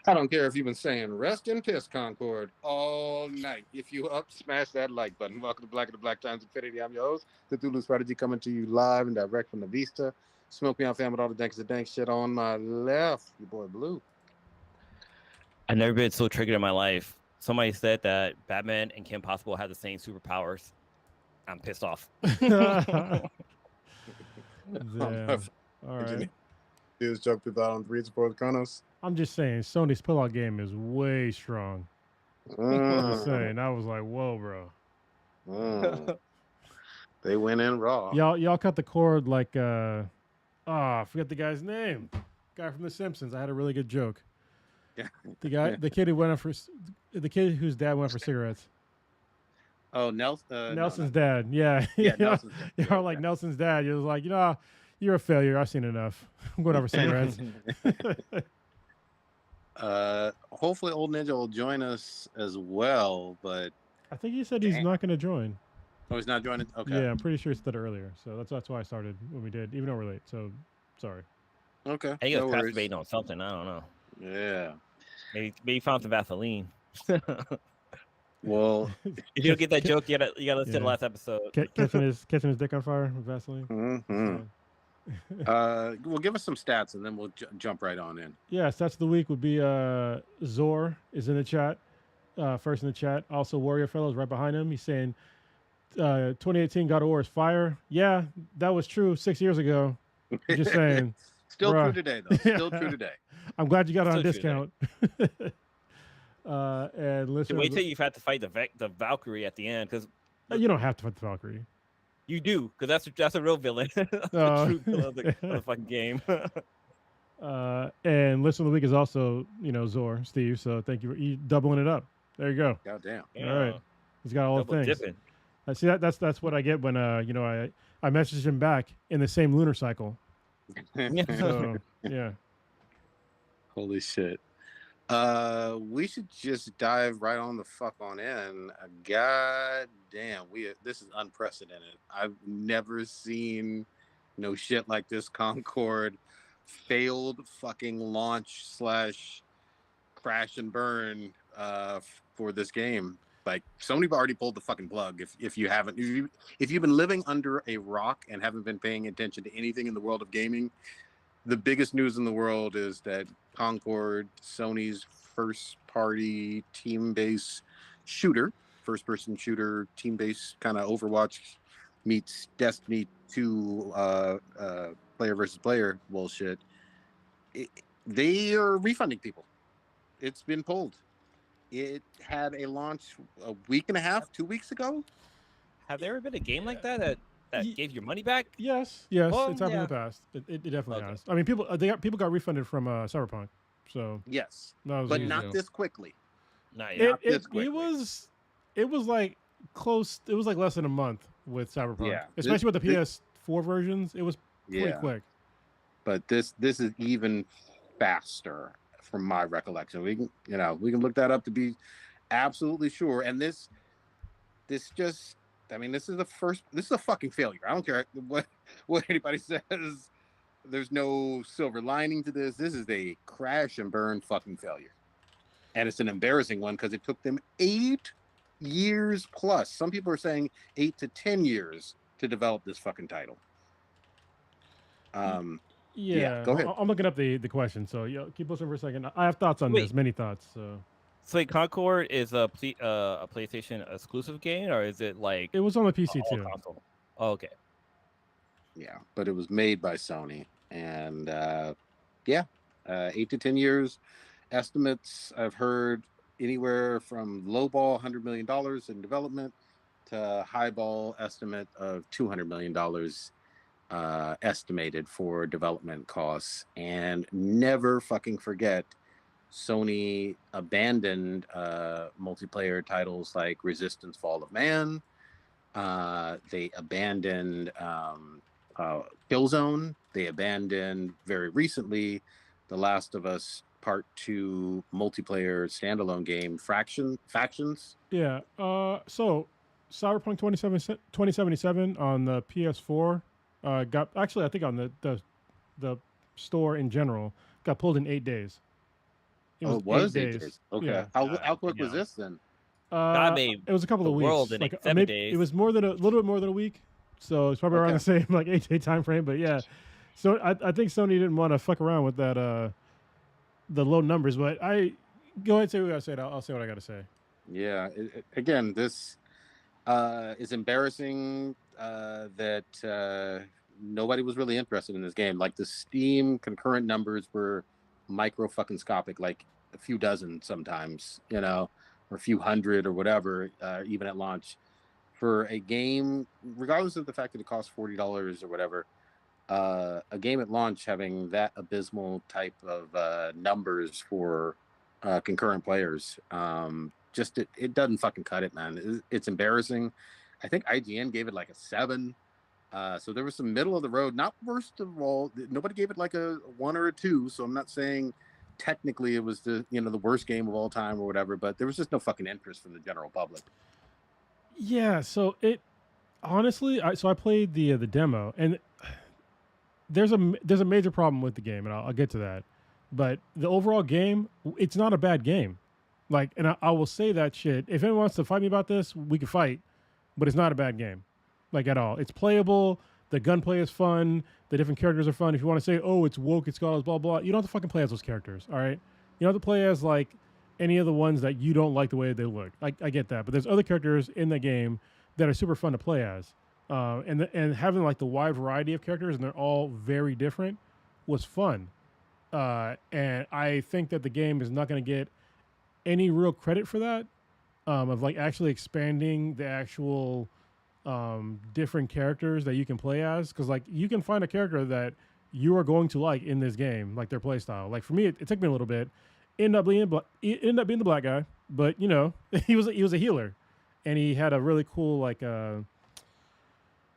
I don't care if you've been saying rest in piss, Concord, all night. If you up, smash that like button. Welcome to Black of the Black Times Infinity. I'm your host, the Thulu Strategy, coming to you live and direct from the Vista. Smoke me on fam with all the dank shit on my left. Your boy Blue. I've never been so triggered in my life. Somebody said that Batman and Kim Possible have the same superpowers. I'm pissed off. Damn. All right. Dudes joke people out on the reason for the Chronos. I'm just saying, Sony's pullout game is way strong. I'm just saying, I was like, whoa, bro. They went in raw. Y'all cut the cord like I forget the guy's name. Guy from The Simpsons. I had a really good joke. Yeah. The kid who went up for the kid whose dad went for cigarettes. Oh, Nelson. Nelson's dad. Yeah. Yeah, Nelson's dad. You're like Nelson's dad. You're like, you're a failure. I've seen enough. I'm going over cigarettes. Hopefully Old Ninja will join us as well, but I think he said he's not going to join. Oh, he's not joining? Okay. Yeah, I'm pretty sure he said it earlier. So that's why I started when we did, even though we're late. So, sorry. Okay. I think he was masturbating on something. I don't know. Yeah. Maybe he found some Vaseline. Well, if you don't get that joke, you gotta listen to the last episode. Catching his dick on fire with Vaseline. Mm-hmm. Well, give us some stats and then we'll jump right on in. Yeah, stats of the week would be Zor is in the chat, first in the chat. Also, Warrior Fellows right behind him. He's saying 2018 God of War is fire. Yeah, that was true 6 years ago. Just saying. Still true today, though. Still true today. I'm glad you got it on discount. And listen. Wait till you've had to fight the Valkyrie at the end, because you don't have to fight the Valkyrie. You do, because that's a real villain. That's the true villain of the fucking game. And listen of the week is also Zor, Steve. So thank you for doubling it up. There you go. Goddamn. All right, he's got all the things. Dipping. See that's what I get when I message him back in the same lunar cycle. So, yeah. Holy shit. We should just dive right on the fuck on in. God damn, this is unprecedented. I've never seen no shit like this. Concord failed fucking launch / crash and burn for this game. Like, Sony already pulled the fucking plug. If you've been living under a rock and haven't been paying attention to anything in the world of gaming, the biggest news in the world is that Concord, Sony's first-party team-based shooter, first-person shooter, team-based kind of Overwatch meets Destiny 2 player versus player bullshit. They are refunding people. It's been pulled. It had a launch a week and a half, 2 weeks ago. Have there ever been a game like that gave your money back? Yes, well, it's happened in the past. It definitely has. I mean, people got refunded from Cyberpunk. So yes, but not this quickly. Not yet. It was like close. It was like less than a month with Cyberpunk, especially with the PS4 versions. It was pretty quick. But this is even faster from my recollection. We can look that up to be absolutely sure. And this just. I mean, this is a fucking failure. I don't care what anybody says. There's no silver lining to this. This is a crash and burn fucking failure. And it's an embarrassing one because it took them 8 years plus. Some people are saying 8 to 10 years to develop this fucking title. Yeah, go ahead. I'm looking up the question. So keep listening for a second. I have thoughts on this, many thoughts. So Concord is a PlayStation exclusive game, or is it like it was on the PC too? Console? Oh, okay. Yeah, but it was made by Sony, and 8 to 10 years. Estimates I've heard anywhere from lowball $100 million in development to highball estimate of $200 million estimated for development costs. And never fucking forget, Sony abandoned multiplayer titles like Resistance: Fall of Man. They abandoned Killzone. They abandoned very recently The Last of Us Part 2 multiplayer standalone game Factions. Yeah. So Cyberpunk 2077 on the PS4 got actually I think on the store in general got pulled in 8 days. It Oh, was it was 8 8 days. days. Okay. Yeah. How quick was Damn. this then? God made It was a couple the of world weeks. in Like 7 maybe days. it was more than a little bit more than a week. So it's probably around Okay. the same like 8 day time frame. But yeah, so I think Sony didn't want to fuck around with that the low numbers. But I go ahead and say what I said. I'll say what I got to say. Yeah. Again, this is embarrassing that nobody was really interested in this game. Like the Steam concurrent numbers were micro fucking scopic, like a few dozen sometimes, you know, or a few hundred or whatever, even at launch. For a game, regardless of the fact that it costs $40 or whatever, a game at launch having that abysmal type of numbers for concurrent players, just it doesn't fucking cut it, man. It's embarrassing. I think IGN gave it like a 7. So there was some middle of the road, not worst of all. Nobody gave it like a 1 or a 2. So I'm not saying technically it was the worst game of all time or whatever, but there was just no fucking interest from the general public. Yeah. So it honestly, I played the demo, and there's a major problem with the game, and I'll get to that. But the overall game, it's not a bad game. Like, and I will say that shit. If anyone wants to fight me about this, we can fight. But it's not a bad game, like at all. It's playable. The gunplay is fun. The different characters are fun. If you want to say, oh, it's woke, it's got blah blah, you don't have to fucking play as those characters. All right, you don't have to play as like any of the ones that you don't like the way they look. I get that, but there's other characters in the game that are super fun to play as. And having like the wide variety of characters and they're all very different was fun. And I think that the game is not going to get any real credit for that, of like actually expanding the actual different characters that you can play as. Because like you can find a character that you are going to like in this game, like their play style. Like for me, it took me a little bit. Ended up being the black guy, but you know he was a healer, and he had a really cool like an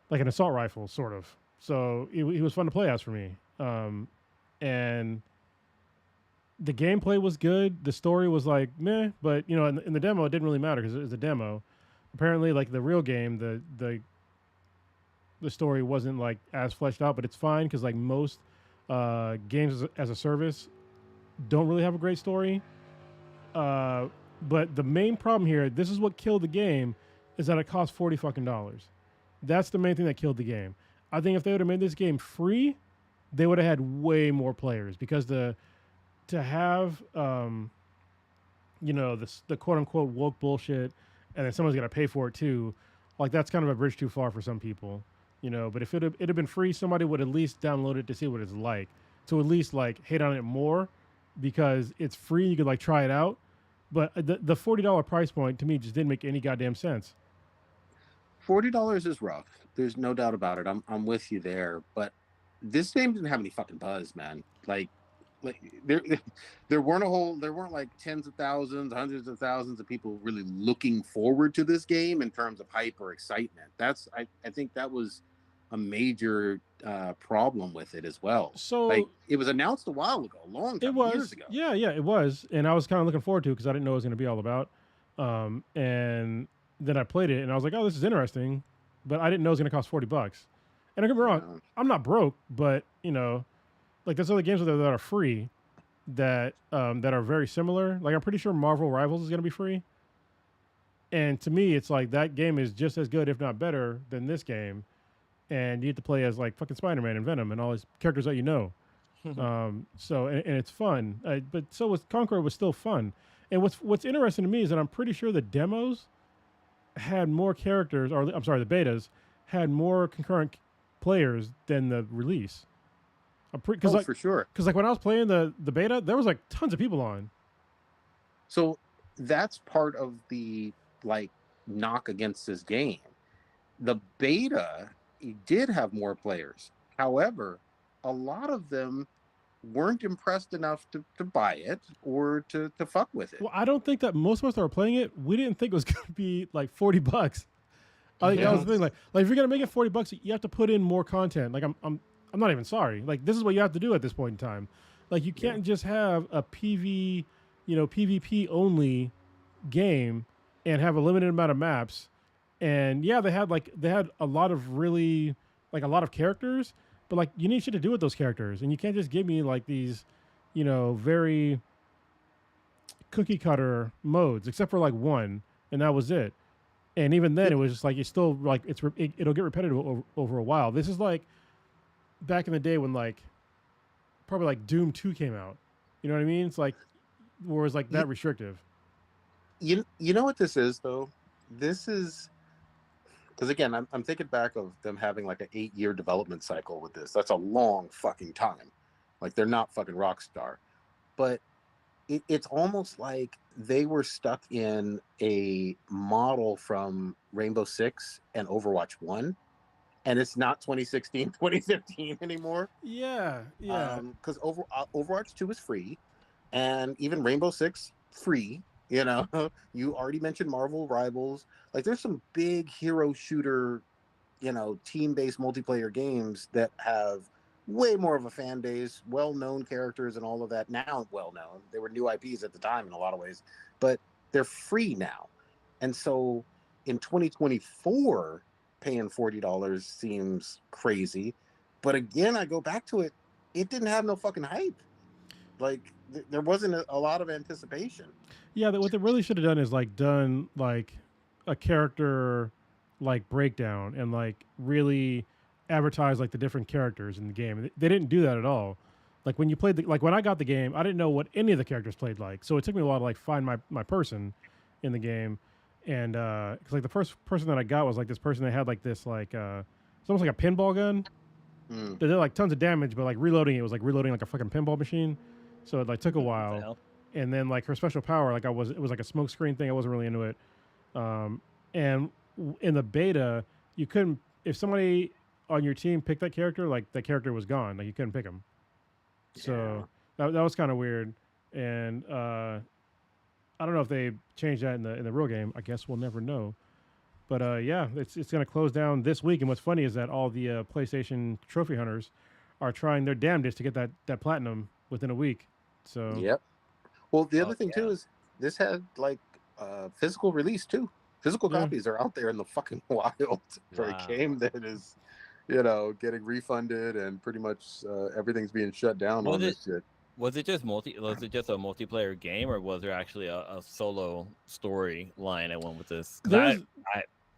assault rifle sort of. So he was fun to play as for me. And the gameplay was good. The story was like meh, but you know, in the demo, it didn't really matter because it was a demo. Apparently, like the real game, the story wasn't like as fleshed out, but it's fine because like most games as a service don't really have a great story. But the main problem here, this is what killed the game, is that it cost $40 fucking dollars. That's the main thing that killed the game. I think if they would have made this game free, they would have had way more players because to have you know the quote unquote woke bullshit, and then someone's got to pay for it too. Like that's kind of a bridge too far for some people, you know. But if it'd have been free, somebody would at least download it to see what it's like, to at least like hate on it more because it's free. You could like try it out. But the $40 price point to me just didn't make any goddamn sense. $40 is rough. There's no doubt about it. I'm with you there. But this game didn't have any fucking buzz, man. Like there weren't like tens of thousands, hundreds of thousands of people really looking forward to this game in terms of hype or excitement. I think that was a major problem with it as well. So like it was announced a while ago, a long time, years ago. Yeah, it was, and I was kind of looking forward to it because I didn't know what it was going to be all about. And then I played it, and I was like, "Oh, this is interesting," but I didn't know it was going to cost $40. And don't get me wrong, I'm not broke, but you know, like there's other games out there that are free that are very similar. Like I'm pretty sure Marvel Rivals is going to be free, and to me, it's like that game is just as good, if not better, than this game. And you get to play as like fucking Spider-Man and Venom and all these characters that you know. So and it's fun. But so was Conqueror was still fun. And what's interesting to me is that I'm pretty sure the demos had more characters, or I'm sorry, the betas had more concurrent players than the release. Oh, like, for sure. Because like when I was playing the beta, there was like tons of people on. So that's part of the like knock against this game. The beta did have more players. However, a lot of them weren't impressed enough to buy it or to fuck with it. Well, I don't think that most of us that were playing it, we didn't think it was going to be like $40. I think that was the thing. Like if you're gonna make it $40, you have to put in more content. Like I'm not even sorry. Like this is what you have to do at this point in time. Like you can't just have a PvP only game and have a limited amount of maps. And yeah, they had a lot of really like a lot of characters, but like you need shit to do with those characters, and you can't just give me like these, you know, very cookie cutter modes, except for like one, and that was it. And even then, it was just like it's still like it'll get repetitive over a while. This is like back in the day when like probably like Doom 2 came out. You know what I mean? It's like where it was like that restrictive. You know what this is though? This is because again, I'm thinking back of them having like an 8-year development cycle with this. That's a long fucking time. Like they're not fucking Rockstar, but it's almost like they were stuck in a model from Rainbow Six and Overwatch 1, and it's not 2016, 2015 anymore. Yeah, yeah. Because Overwatch 2 is free, and even Rainbow Six free. You know, you already mentioned Marvel Rivals. Like, there's some big hero shooter, team-based multiplayer games that have way more of a fan base, well-known characters, and all of that. Now, well-known. They were new IPs at the time in a lot of ways, but they're free now. And so, in 2024, paying $40 seems crazy. But again, I go back to it. It didn't have no fucking hype. Like, there wasn't a lot of anticipation. Yeah, what they really should have done is like done like a character like breakdown and like really advertise like the different characters in the game. They didn't do that at all. Like when you played like when I got the game, I didn't know what any of the characters played like. So it took me a while to like find my person in the game. And cuz like the first person that I got was like this person that had like this like it's almost like a pinball gun. Mm. They did like tons of damage, but like reloading it was like reloading like a fucking pinball machine. So it like took a What the while. hell? And then like her special power, like it was like a smoke screen thing. I wasn't really into it. And in the beta, you couldn't if somebody on your team picked that character, like that character was gone. Like you couldn't pick him. So that was kind of weird. And I don't know if they changed that in the real game. I guess we'll never know. But yeah, it's gonna close down this week. And what's funny is that all the PlayStation trophy hunters are trying their damnedest to get that platinum within a week. So Yep. Well, the other Oh, thing yeah. too is this had like physical release too. Physical Yeah. copies are out there in the fucking wild for Wow. a game that is, getting refunded and pretty much everything's being shut down Was on this shit. Was it just Was it just a multiplayer game, or was there actually a solo storyline that went with this? Because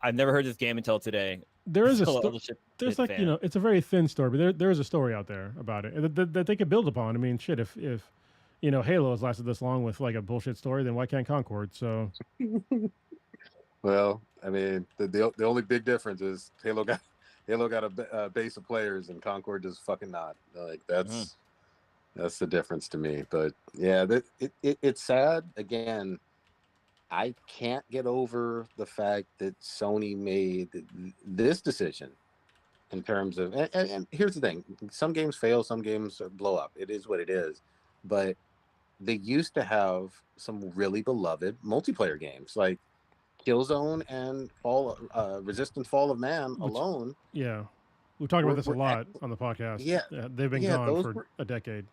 I've never heard this game until today. there is a So, sto- there's like it's a very thin story, but there is a story out there about it that they could build upon. I mean, shit, if Halo has lasted this long with like a bullshit story, then why can't Concord? So Well, I mean, the only big difference is Halo got a base of players and Concord does fucking not. Like that's the difference to me. But yeah, it's sad. Again, I can't get over the fact that Sony made this decision in terms of, and here's the thing: some games fail, some games blow up. It is what it is. But they used to have some really beloved multiplayer games like Killzone and Resistance Fall of Man alone. yeah, we've talked about this a We're lot on the podcast. Yeah, they've been yeah, gone those for a decade.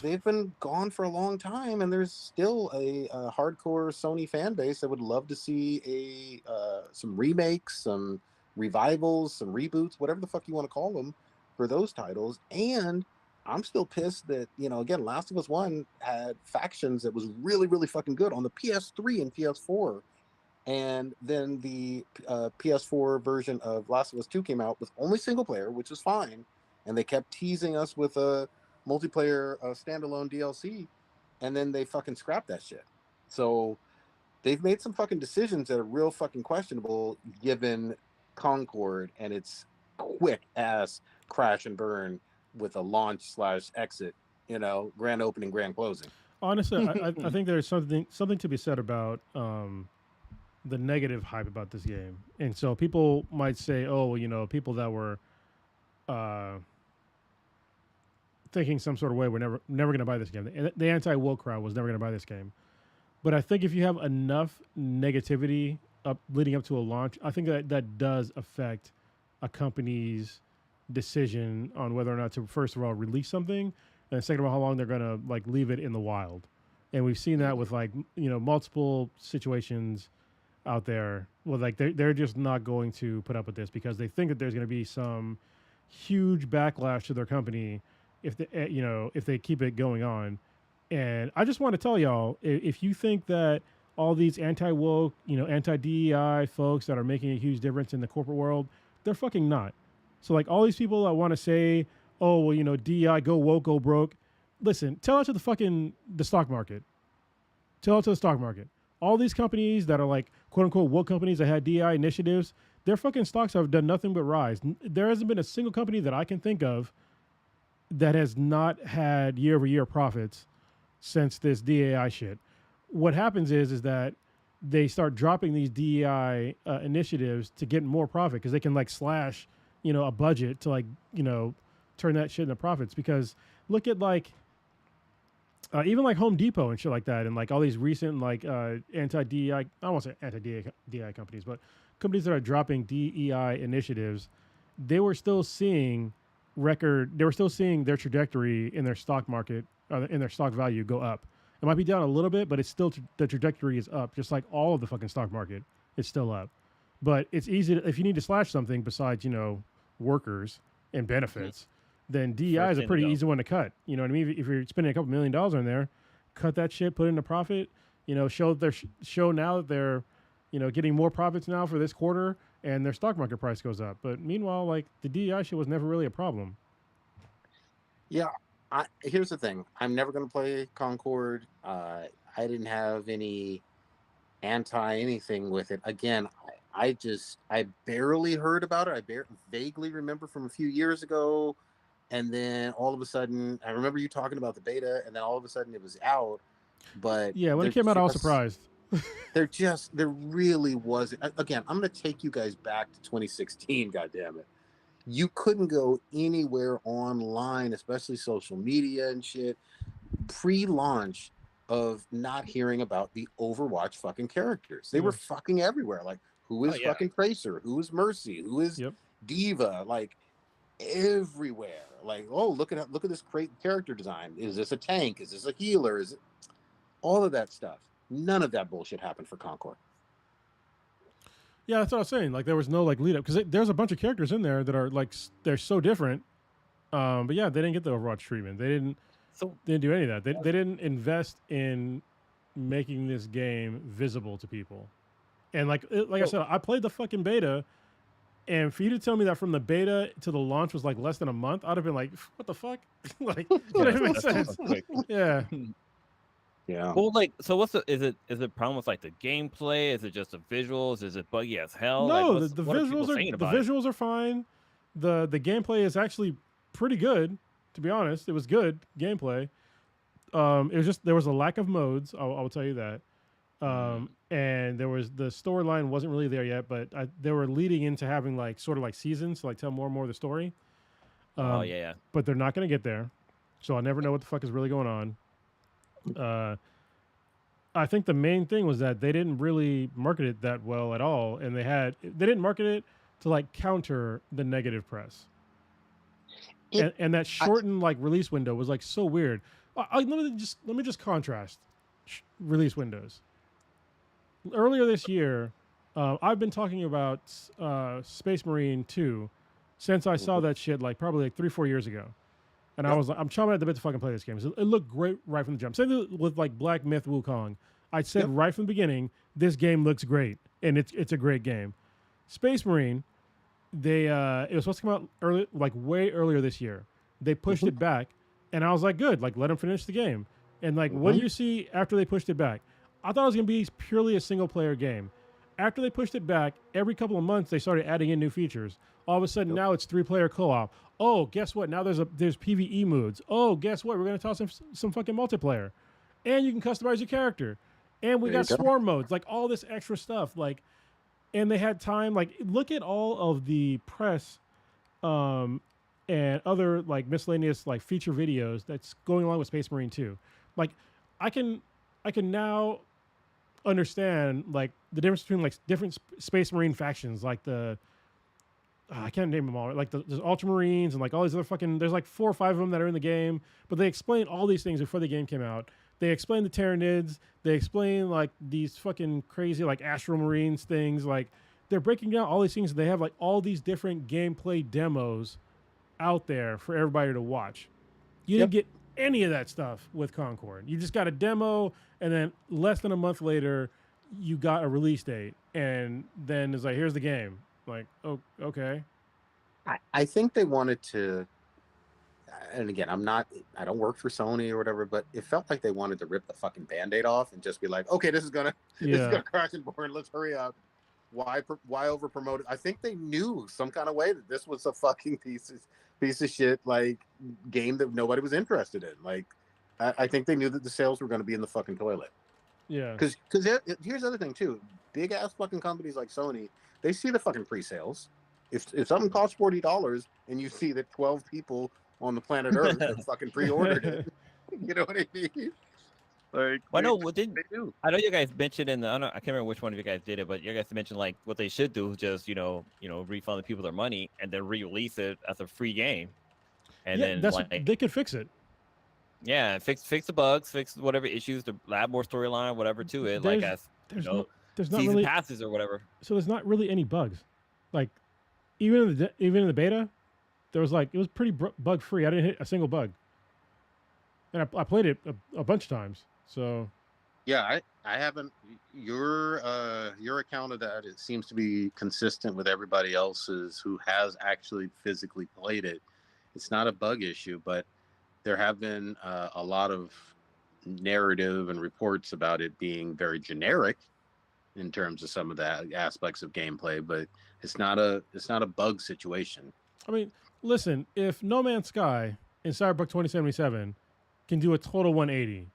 they've been gone for a long time, and there's still a hardcore Sony fan base that would love to see some remakes, some revivals, some reboots, whatever the fuck you want to call them, for those titles. And I'm still pissed that again, Last of Us 1 had factions that was really really fucking good on the PS3 and PS4, and then the PS4 version of Last of Us 2 came out with only single player, which is fine, and they kept teasing us with a multiplayer standalone DLC, and then they fucking scrapped that shit. So they've made some fucking decisions that are real fucking questionable given Concord and its quick ass crash and burn with a launch / exit, grand opening, grand closing. Honestly, I think there's something to be said about the negative hype about this game, and so people might say, oh, people that were thinking some sort of way we're never going to buy this game. The anti-woke crowd was never going to buy this game. But I think if you have enough negativity leading up to a launch, I think that does affect a company's decision on whether or not to, first of all, release something, and second of all, how long they're going to like leave it in the wild. And we've seen that with like multiple situations out there. Well, like they're just not going to put up with this because they think that there's going to be some huge backlash to their company if they keep it going on, And I just want to tell y'all, if you think that all these anti-woke, anti-DEI folks that are making a huge difference in the corporate world, they're fucking not. So like all these people that want to say, oh well, DEI, go woke, go broke. Listen, tell it to the stock market. Tell it to the stock market. All these companies that are like quote unquote woke companies that had DEI initiatives, their fucking stocks have done nothing but rise. There hasn't been a single company that I can think of that has not had year over year profits since this DEI shit. What happens is that they start dropping these DEI initiatives to get more profit because they can like slash, a budget to like, turn that shit into profits. Because look at like even like Home Depot and shit like that, and like all these recent like anti-DEI, I don't want to say anti-DEI companies, but companies that are dropping DEI initiatives, they were still seeing their trajectory in their stock market, in their stock value go up. It might be down a little bit, but it's still the trajectory is up, just like all of the fucking stock market. It's still up. But it's easy if you need to slash something besides, workers and benefits, then DEI is a pretty easy one to cut. You know what I mean? If you're spending a couple $1 million on there, cut that shit, put it into profit. Show now that they're, getting more profits now for this quarter, and their stock market price goes up. But meanwhile, like the DEI shit was never really a problem. Yeah, here's the thing. I'm never going to play Concord. I didn't have any anti anything with it. Again, I barely heard about it. I vaguely remember from a few years ago. And then all of a sudden, I remember you talking about the beta, and then all of a sudden it was out. But yeah, when it came out, I was surprised. there really wasn't. Again, I'm going to take you guys back to 2016. God damn it. You couldn't go anywhere online, especially social media and shit, pre-launch of not hearing about the Overwatch fucking characters. They were fucking everywhere. Like, who is fucking Tracer? Who is Mercy? Who is Diva? Like, everywhere. Like, oh, look at this great character design. Is this a tank? Is this a healer? Is it all of that stuff? None of that bullshit happened for Concord. Yeah, that's what I was saying. Like, there was no like lead up because there's a bunch of characters in there that are like they're so different. But yeah, they didn't get the Overwatch treatment. They didn't do any of that. They didn't invest in making this game visible to people. And like I said, I played the fucking beta. And for you to tell me that from the beta to the launch was like less than a month, I'd have been like, what the fuck? Like, it doesn't make sense. Yeah. Yeah. Well, like, so is it problem with like the gameplay? Is it just the visuals? Is it buggy as hell? No, like, the visuals are fine. The gameplay is actually pretty good, to be honest. It was good gameplay. It was just there was a lack of modes. I will tell you that. And there was the storyline wasn't really there yet, but they were leading into having like sort of like seasons to like tell more and more of the story. Yeah. But they're not going to get there, so I'll never know what the fuck is really going on. I think the main thing was that they didn't really market it that well at all, and they didn't market it to like counter the negative press. And that shortened like release window was like so weird. Let me just contrast release windows. Earlier this year, I've been talking about Space Marine 2 since I saw that shit like probably like 3-4 years ago. And I was like, I'm chomping at the bit to fucking play this game. It looked great right from the jump. Same with like Black Myth Wukong. I said right from the beginning, this game looks great, and it's a great game. Space Marine, it was supposed to come out early, like way earlier this year. They pushed it back, and I was like, good, like let them finish the game. And like, what do you see after they pushed it back? I thought it was gonna be purely a single player game. After they pushed it back, every couple of months they started adding in new features. All of a sudden now it's 3-player co-op. Oh, guess what? Now there's PvE modes. Oh, guess what? We're gonna toss some fucking multiplayer, and you can customize your character. And we got swarm modes, like all this extra stuff. Like, and they had time. Like, look at all of the press, and other like miscellaneous like feature videos that's going along with Space Marine 2. Like, I can now understand like the difference between like different Space Marine factions, like the I can't name them all. Like there's Ultramarines and like all these other fucking. There's like 4 or 5 of them that are in the game, but they explain all these things before the game came out. They explain the Tyranids. They explain like these fucking crazy like Astral Marines things. Like they're breaking down all these things. They have like all these different gameplay demos out there for everybody to watch. You didn't get any of that stuff with Concord. You just got a demo, and then less than a month later, you got a release date, and then it's like, here's the game. Like, oh, okay. I think they wanted to, and again, I don't work for Sony or whatever, but it felt like they wanted to rip the fucking Band-Aid off and just be like, okay, this is gonna crash and burn. Let's hurry up. Why over promote it? I think they knew some kind of way that this was a fucking piece of shit like game that nobody was interested in. Like, I think they knew that the sales were going to be in the fucking toilet. Yeah. Because here's the other thing too. Big ass fucking companies like Sony, they see the fucking pre-sales. If something costs $40 and you see that 12 people on the planet Earth have fucking pre-ordered it, you know what I mean? Like, Well, no, they do. I know you guys mentioned I can't remember which one of you guys did it, but you guys mentioned like what they should do is just refund the people their money and then re-release it as a free game, and then they could fix it. Yeah, fix the bugs, fix whatever issues, to add more storyline, whatever to it, like as there's know, there's not season really passes or whatever. So there's not really any bugs. Like even in the beta, there was like it was pretty bug free. I didn't hit a single bug, and I played it a bunch of times. So yeah, I haven't. Your account of that, it seems to be consistent with everybody else's who has actually physically played it. It's not a bug issue, but there have been a lot of narrative and reports about it being very generic in terms of some of the aspects of gameplay, but it's not a bug situation. I mean, listen, if No Man's Sky in Cyberpunk 2077 can do a total 180,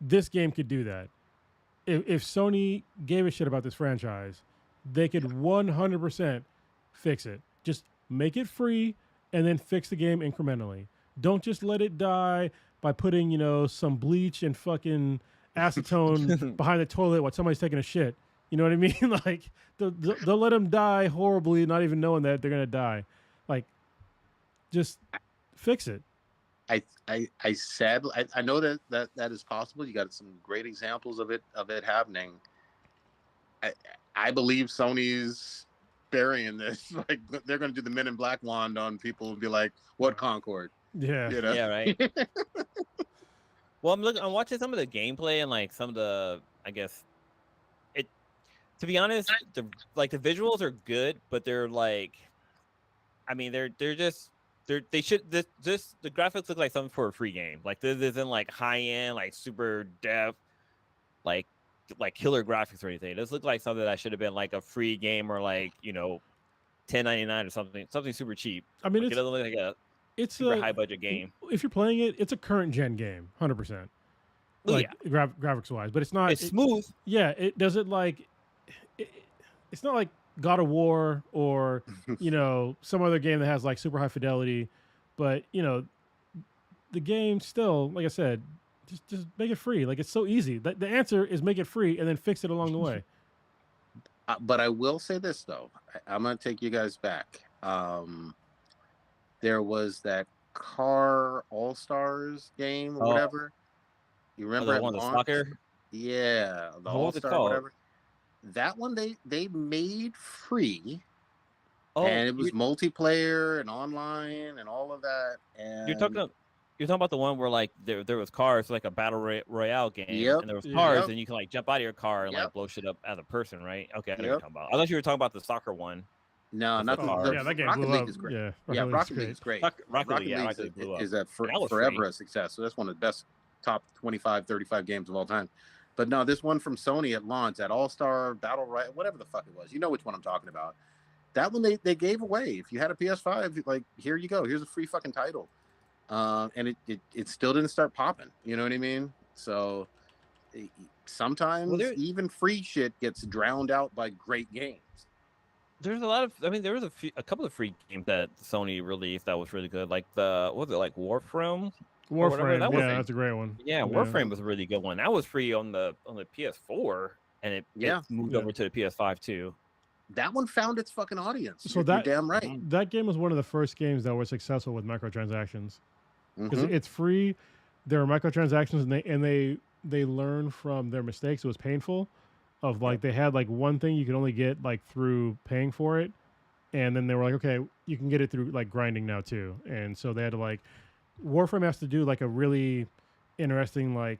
this game could do that. If Sony gave a shit about this franchise, they could 100% fix it. Just make it free and then fix the game incrementally. Don't just let it die by putting, some bleach and fucking acetone behind the toilet while somebody's taking a shit. You know what I mean? Like, they'll let them die horribly, not even knowing that they're going to die. Like, just fix it. I sadly, I know that is possible. You got some great examples of it happening. I believe Sony's burying this. Like, they're going to do the Men in Black wand on people and be like, "What Concord?" Yeah. Yeah, right. Well, I'm watching some of the gameplay and like some of the, I guess, it. To be honest, the visuals are good, but they're like, I mean, they're just. The graphics look like something for a free game. Like, this isn't like high end, like super depth, like killer graphics or anything. This looks like something that should have been like a free game or like $10.99 or something super cheap. I mean, it doesn't look like it's super high budget game. If you're playing it, it's a current gen game, 100%. Like, graphics wise, but it's not. It's smooth. Yeah, it doesn't like. It's not like God of War or some other game that has like super high fidelity, but the game still, like I said, just make it free. Like, it's so easy. The answer is make it free and then fix it along the way. But I will say this though, I'm gonna take you guys back. There was that Car All Stars game or whatever. You remember the one, the soccer? Yeah, the All Star whatever. That one they made free, and it was multiplayer and online and all of that. And you're talking about the one where like there was cars, like a battle royale game, and there was cars, and you can like jump out of your car and like blow shit up as a person, right? Okay, I know what you're talking about. I thought you were talking about the soccer one. No, not that game Rocket blew League up. is great. Yeah, Rocket League is great. Rocket League blew up. Is forever a success. So that's one of the best top 25, 35 games of all time. But no, this one from Sony at launch, that All-Star Battle Royale, whatever the fuck it was. You know which one I'm talking about. That one they gave away. If you had a PS5, like, here you go. Here's a free fucking title. And it still didn't start popping. You know what I mean? So sometimes even free shit gets drowned out by great games. There's a lot of, there was a couple of free games that Sony released that was really good. Like Warframe? Warframe, that's a great one. Yeah, Warframe was a really good one. That was free on the PS4, and it moved over to the PS5 too. That one found its fucking audience. So you're damn right. That game was one of the first games that were successful with microtransactions because it's free. There are microtransactions, and they learn from their mistakes. It was painful. Of like they had like one thing you could only get like through paying for it, and then they were like, okay, you can get it through like grinding now too, and so they had to like Warframe has to do like a really interesting That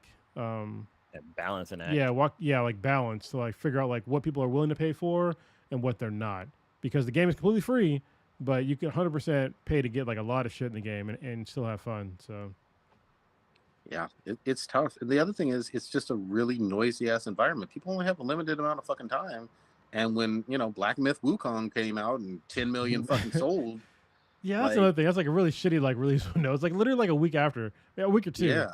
balance and act. like balance to like figure out like what people are willing to pay for and what they're not, because the game is completely free, but you can 100% pay to get like a lot of shit in the game and still have fun. So Yeah, it's tough. The other thing is, it's just a really noisy ass environment. People only have a limited amount of fucking time. And when, Black Myth Wukong came out and 10 million fucking sold, yeah, that's like, another thing. That's like a really shitty like release window. It's like literally like a week after, a week or two. yeah,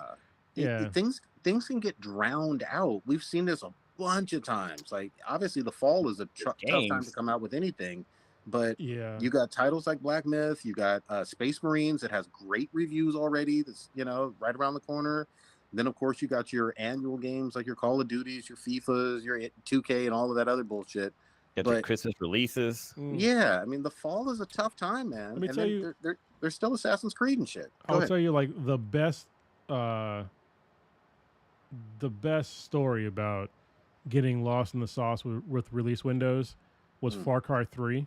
Yeah. things can get drowned out. We've seen this a bunch of times. Like, obviously, the fall is a tough time to Games. come out with anything, but Yeah. you got titles like Black Myth, you got Space Marines that has great reviews already. That's right around the corner. Then of course you got your annual games like your Call of Duties, your FIFAs, your 2K, and all of that other bullshit. Get the Christmas releases. Yeah, I mean the fall is a tough time, man. Let me tell you, there's still Assassin's Creed and shit. I'll tell you like the best story about getting lost in the sauce with release windows was Far Cry 3.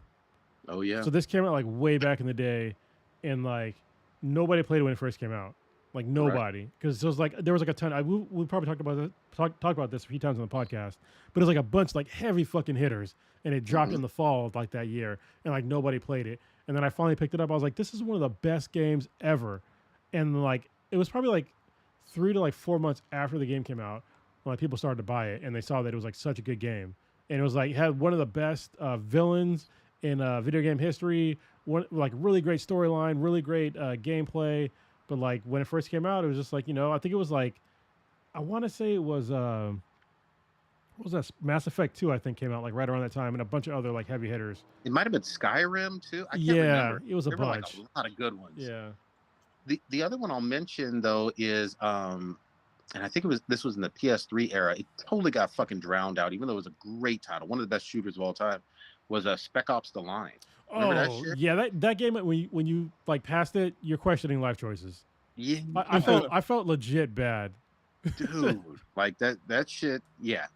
Oh yeah. So this came out like way back in the day, and like nobody played it when it first came out. Like nobody, because it was like there was like a ton. We probably talked about this a few times on the podcast, but it was like a bunch like heavy fucking hitters, and it dropped in the fall of like that year, and like nobody played it. And then I finally picked it up. I was like, this is one of the best games ever. And like it was probably like 3 to like 4 months after the game came out when like people started to buy it, and they saw that it was like such a good game, and it was like had one of the best villains in video game history. One like really great storyline, really great gameplay. But like when it first came out, it was just like, I think it was like, I want to say it was what was that? Mass Effect 2, I think, came out like right around that time, and a bunch of other like heavy hitters. It might have been Skyrim too. I can't remember. It was a there bunch. Were like a lot of good ones. Yeah. The other one I'll mention though is and I think this was in the PS3 era. It totally got fucking drowned out, even though it was a great title, one of the best shooters of all time. Was Spec Ops: The Line. Remember that shit? Yeah, that game when you like passed it, you're questioning life choices. Yeah, I felt legit bad. Dude, like that shit. Yeah,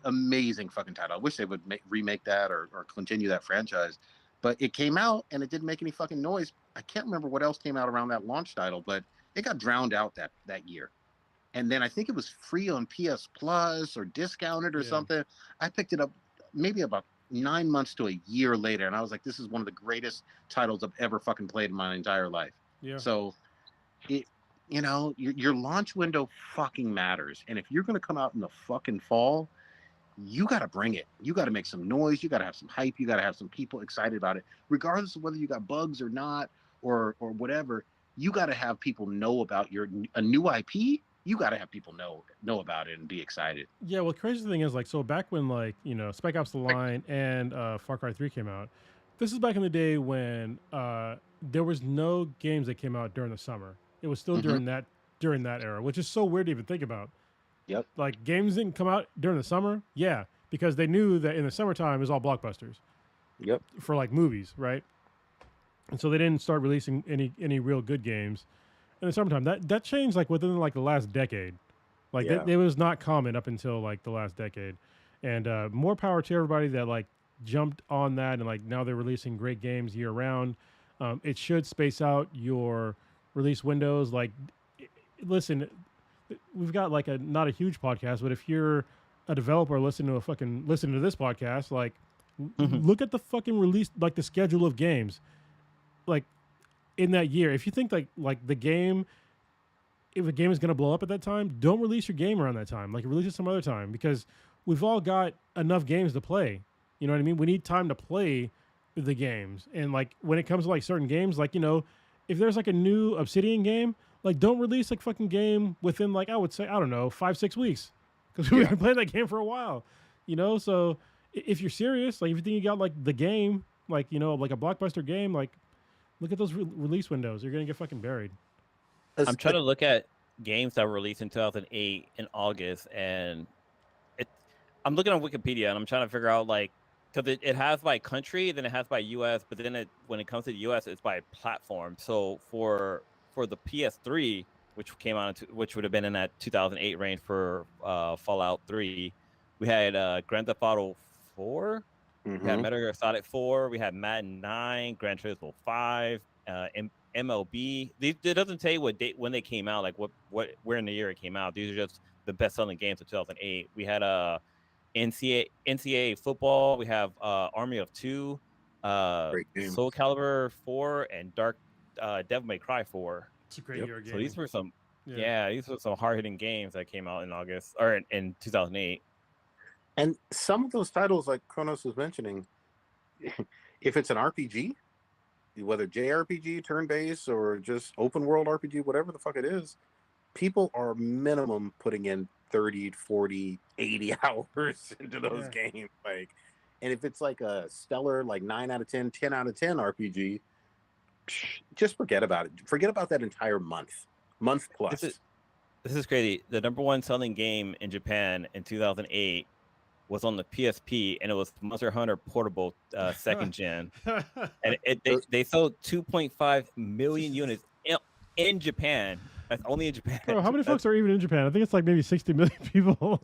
amazing fucking title. I wish they would remake that or continue that franchise. But it came out and it didn't make any fucking noise. I can't remember what else came out around that launch title, but it got drowned out that year. And then I think it was free on PS Plus or discounted or something. I picked it up maybe about 9 months to a year later, and I was like, this is one of the greatest titles I've ever fucking played in my entire life. Yeah. So your launch window fucking matters. And if you're going to come out in the fucking fall, you got to bring it. You got to make some noise. You got to have some hype. You got to have some people excited about it, regardless of whether you got bugs or not, or whatever. You got to have people know about a new IP. You got to have people know about it and be excited. Yeah, well, the crazy thing is, like, so back when, like, Spec Ops: The Line and Far Cry 3 came out, this is back in the day when there was no games that came out during the summer. It was still during that era, which is so weird to even think about. Yep. Like, games didn't come out during the summer, because they knew that in the summertime it was all blockbusters. Yep. For like movies, right? And so they didn't start releasing any real good games in the summertime. That changed like within like the last decade. Like it was not common up until like the last decade. And more power to everybody that like jumped on that, and like now they're releasing great games year round. It should space out your release windows. Like, listen, we've got like not a huge podcast, but if you're a developer listening to this podcast, like look at the fucking release, like the schedule of games, like in that year. If you think like the game, if a game is going to blow up at that time, don't release your game around that time. Like, release it some other time, because we've all got enough games to play. You know what I mean? We need time to play the games. And like when it comes to like certain games, like, if there's like a new Obsidian game, like don't release like fucking game within like, I would say, I don't know, 5-6 weeks, because we've been playing that game for a while. So if you're serious, like if you think you got like the game, like, like a blockbuster game, like look at those release windows. You're gonna get fucking buried. I'm trying to look at games that were released in 2008 in August, and I'm looking on Wikipedia and I'm trying to figure out like, because it has by country, then it has by US, but then when it comes to the US, it's by platform. So for the PS3, which came out, which would have been in that 2008 range for Fallout 3, we had Grand Theft Auto 4, we had Metal Gear Solid 4, we had Madden 9, Gran Turismo 5, MLB. It doesn't tell you what date when they came out, like where in the year it came out. These are just the best-selling games of 2008. We had NCAA football. We have Army of Two, Great game. Soul Calibur 4, and Devil May Cry 4. It's a great Yep. year of So gaming. these were some Yeah. these were some hard-hitting games that came out in August or in 2008. And some of those titles, like Kronos was mentioning, if it's an RPG, whether JRPG, turn-based, or just open world RPG, whatever the fuck it is, people are minimum putting in 30, 40, 80 hours into those games. Like, and if it's like a stellar, like 9 out of 10, 10 out of 10 RPG, just forget about it. Forget about that entire month plus. This is crazy. The number one selling game in Japan in 2008 was on the PSP, and it was Monster Hunter Portable second gen, and they sold 2.5 million units in Japan. That's only in Japan. Bro, how many folks are even in Japan? I think it's like maybe 60 million people.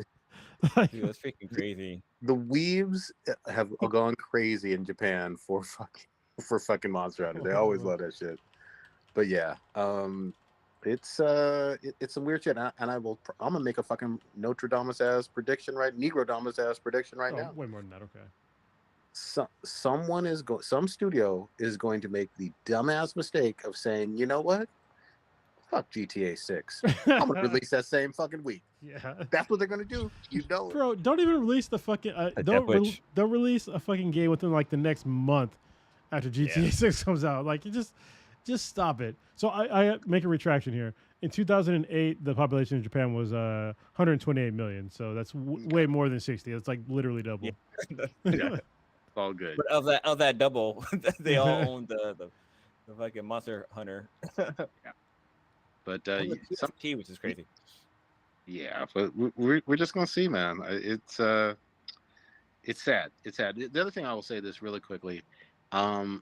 Like, Dude, that's freaking crazy. The weebs have gone crazy in Japan for fucking Monster Hunter. They always love that shit. But yeah, it's some weird shit, and I'm gonna make a fucking Nostradamus ass prediction Negrodamus ass prediction right now. Way more than that. Okay. Some studio is going to make the dumbass mistake of saying, you know what? Fuck GTA 6. I'm gonna release that same fucking week. Yeah. That's what they're gonna do. You know, Bro, don't even release the fucking. Don't release a fucking game within like the next month after GTA 6 comes out. Like, you just stop it. So I make a retraction here. In 2008, the population in Japan was 128 million. So that's way more than 60. It's like literally double. Yeah. All good. But of that double, they all own the fucking Monster Hunter. Yeah. But some key, which is crazy. Yeah, but we're just gonna see, man. It's sad. It's sad. The other thing I will say this really quickly. I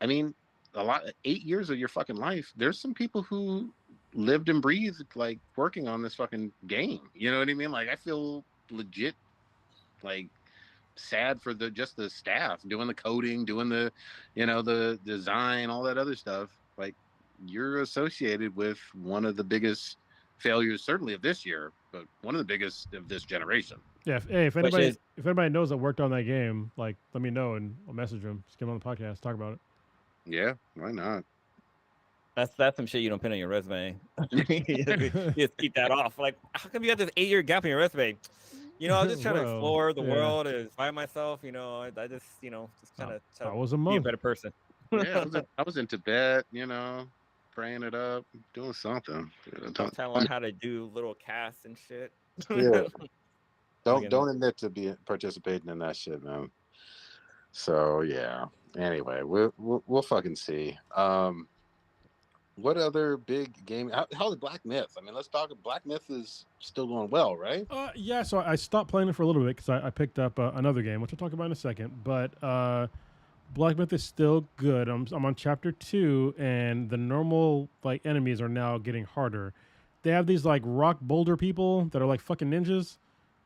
mean, 8 years of your fucking life. There's some people who lived and breathed like working on this fucking game. You know what I mean? Like, I feel legit like sad for just the staff doing the coding, doing the the design, all that other stuff. Like, you're associated with one of the biggest failures, certainly of this year, but one of the biggest of this generation. Yeah. If anybody knows that worked on that game, like, let me know and I'll message them. Just get them on the podcast, talk about it. Yeah, why not? That's some shit you don't put on your resume. You just keep that off. Like, how come you have this 8-year gap in your resume? I was just trying to explore the world and find myself. I just, just kind of be a better person. Yeah, I was in Tibet, praying it up, doing something. Trying to learn how to do little casts and shit. Yeah. Don't admit to participating in that shit, man. So yeah. Anyway, we'll fucking see. What other big game? How's Black Myth? I mean, let's talk. Black Myth is still going well, right? Yeah. So I stopped playing it for a little bit because I picked up another game, which I'll talk about in a second. But Black Myth is still good. I'm on chapter 2, and the normal like enemies are now getting harder. They have these like rock boulder people that are like fucking ninjas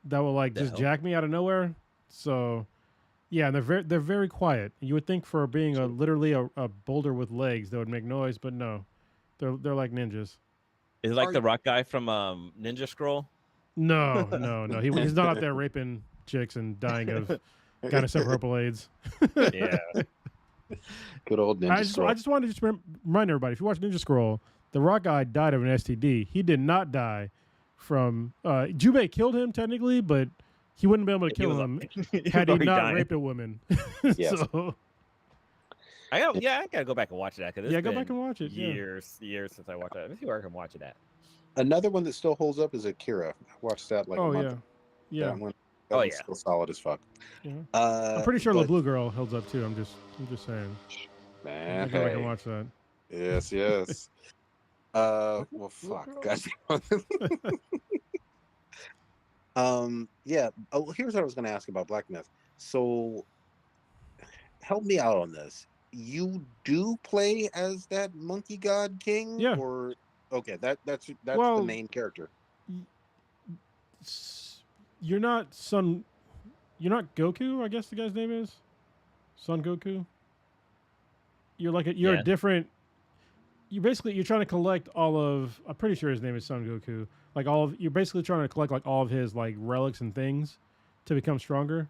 that will like just jack me out of nowhere. So yeah, and they're very quiet. You would think for being literally a boulder with legs that would make noise, but no, they're like ninjas. Is it like the rock guy from Ninja Scroll? No. He's not out there raping chicks and dying of gynocephalopal AIDS. Yeah. Good old Ninja Scroll. I just wanted to just remind everybody, if you watch Ninja Scroll, the rock guy died of an STD. He did not die from Jubei killed him technically, but he wouldn't be able to kill him had he not raped a woman. Yes. So, I gotta go back and watch that. Go back and watch it. Years since I watched that. Let me see where I can watch it at. Another one that still holds up is Akira. I watched that like a month. Yeah. That one's still solid as fuck. Yeah. I'm pretty sure the Blue Girl holds up too. I'm just saying. Man, go back and watch that. Yes. Well, fuck, guys. Yeah. Oh, here's what I was going to ask about Black Myth. So, help me out on this. You do play as that monkey god king? Yeah. Or okay, that's the main character. You're not Goku, I guess the guy's name is Son Goku. You're like a different. you're trying to collect all of. I'm pretty sure his name is Son Goku. Like you're basically trying to collect like all of his like relics and things to become stronger.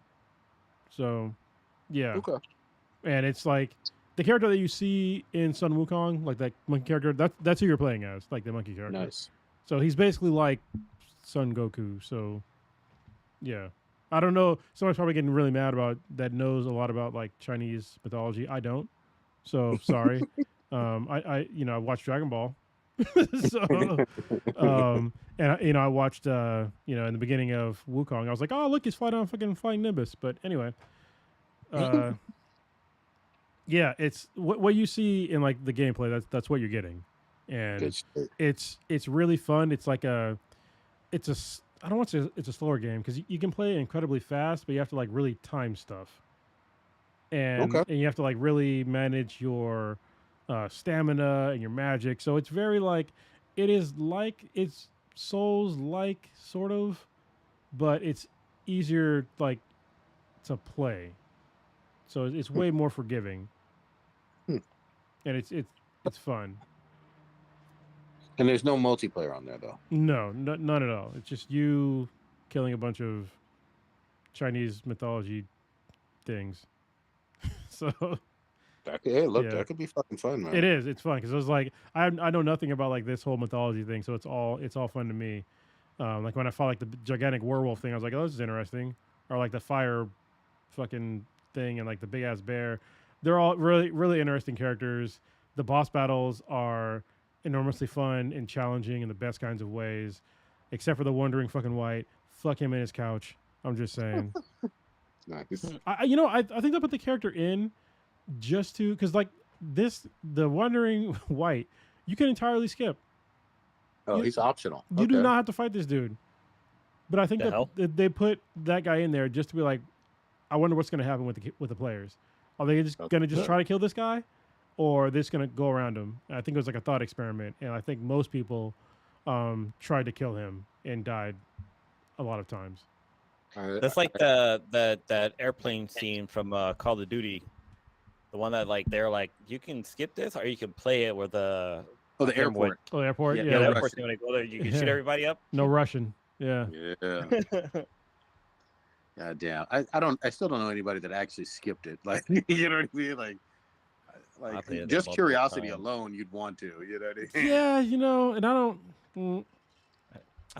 So, yeah, Okay. and it's like the character that you see in Sun Wukong, like that monkey character. That's who you're playing as, like the monkey character. Nice. So he's basically like Son Goku. So, yeah. I don't know. Someone's probably getting really mad about that. Knows a lot about like Chinese mythology. I don't. So sorry. I watched Dragon Ball. So, and I watched in the beginning of Wukong, I was like, oh look, he's flying on fucking flying Nimbus. But anyway, yeah, it's what you see in like the gameplay. That's what you're getting, and it's really fun. It's like I don't want to say it's a slower game because you can play it incredibly fast, but you have to like really time stuff, and you have to like really manage your stamina and your magic. So it's very like it's Souls like sort of, but it's easier like to play. So it's way more forgiving, and it's fun. And there's no multiplayer on there though. No, none at all. It's just you killing a bunch of Chinese mythology things. So Hey, look, that could be fucking fun, man. it is. It's fun because I was like, I know nothing about like this whole mythology thing, so it's all fun to me. Like when I fought like the gigantic werewolf thing, I was like, oh, this is interesting. Or like the fire fucking thing and like the big ass bear. They're all really really interesting characters. The boss battles are enormously fun and challenging in the best kinds of ways, except for the wandering fucking white. Fuck him in his couch. I'm just saying. Nice. I think they put the character in just to because like the wandering white you can entirely skip. Oh, he's optional. You do not have to fight this dude. But I think that they put that guy in there just to be like, I wonder what's going to happen with the players. Are they just going to just try to kill this guy, or are they just going to go around him? And I think it was like a thought experiment, and I think most people tried to kill him and died a lot of times. That's like that airplane scene from Call of Duty, the one that like they're like you can skip this or you can play it with the airport. Oh, the airport. Yeah, Yeah, the airport. When they go there, you can shoot everybody up. No Russian. Yeah. Yeah. God damn. I still don't know anybody that actually skipped it. Like, you know what I mean? Like just curiosity alone, you'd want to. You know what I mean? Yeah, and I don't.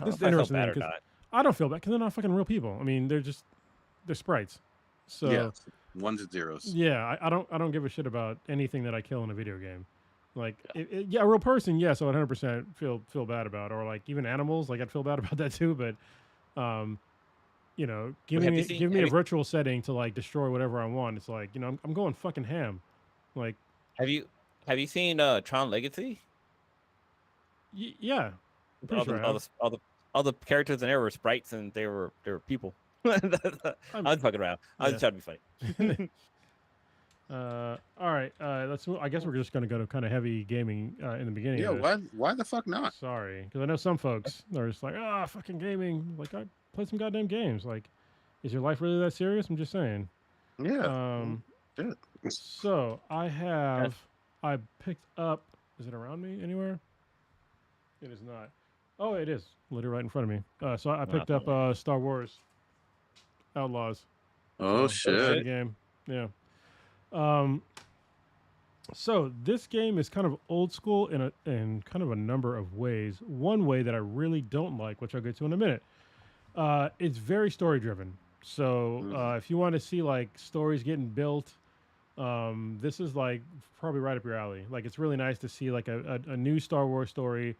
This is interesting because I don't feel bad because they're not fucking real people. I mean, they're sprites. So yeah, ones and zeros. Yeah, I don't give a shit about anything that I kill in a video game. Like, a real person, yes, I 100% feel bad about, or like even animals, like I'd feel bad about that too. But, give me a virtual setting to like destroy whatever I want. It's like I'm going fucking ham. Like, have you seen Tron Legacy? Yeah, all the characters in there were sprites and they were people. I'm fucking around. I was trying to be funny. All right. Let's. I guess we're just going to go to kind of heavy gaming in the beginning. Yeah. Why the fuck not? Sorry, because I know some folks are just like, fucking gaming. Like, I play some goddamn games. Like, is your life really that serious? I'm just saying. Yeah. So I picked up. Is it around me anywhere? It is not. Oh, it is. Literally right in front of me. So I picked up Star Wars Outlaws. Oh shit! Game. Yeah. So this game is kind of old school in kind of a number of ways. One way that I really don't like, which I'll get to in a minute, it's very story driven. So if you want to see like stories getting built, this is like probably right up your alley. Like it's really nice to see like a new Star Wars story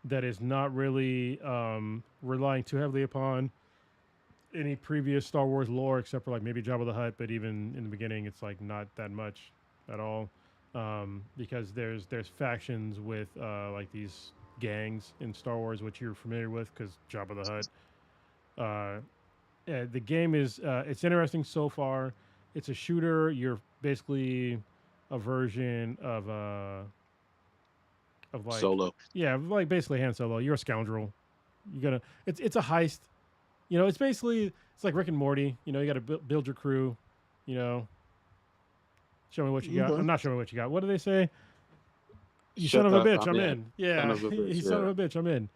that is not really relying too heavily upon any previous Star Wars lore, except for like maybe Jabba the Hutt, but even in the beginning, it's like not that much at all, because there's factions with like these gangs in Star Wars, which you're familiar with, because Jabba the Hutt. The game is it's interesting so far. It's a shooter. You're basically a version of like Solo. Yeah, like basically Han Solo. You're a scoundrel. It's a heist. It's basically, it's like Rick and Morty. You got to build your crew. Show me what you got. I'm not showing what you got. What do they say? You Shut son of a up, bitch, I'm I'm in. in. Yeah, Son of a bitch, you son of yeah. a bitch, I'm in.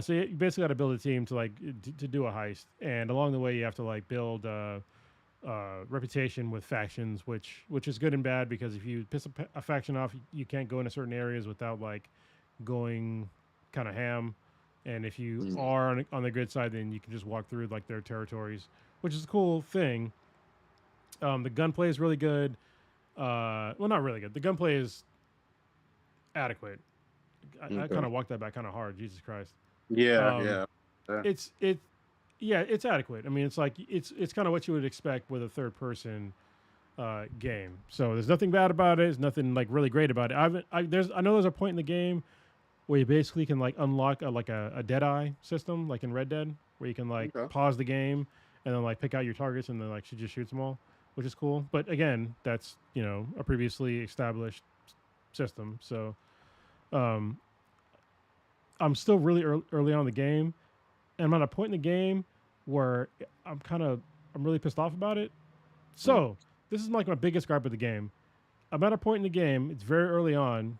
So you basically got to build a team to like to do a heist, and along the way you have to like build reputation with factions, which is good and bad because if you piss a faction off, you can't go into certain areas without like going kind of ham. And if you Mm. are on the good side, then you can just walk through like their territories, which is a cool thing. The gunplay is really good. Well, not really good. The gunplay is adequate. I kind Okay. of walked that back kind of hard. Jesus Christ. Yeah, Um, yeah. it's it, yeah, it's adequate. I mean, it's like it's kind of what you would expect with a third person game. So there's nothing bad about it. There's nothing like really great about it. I know there's a point in the game where you basically can like unlock a dead eye system, like in Red Dead, where you can like Okay. pause the game and then like pick out your targets and then like she just shoots them all, which is cool. But again, that's a previously established system. So um, I'm still really early on in the game, and I'm at a point in the game where I'm really pissed off about it. So this is like my biggest gripe of the game. I'm at a point in the game. It's very early on.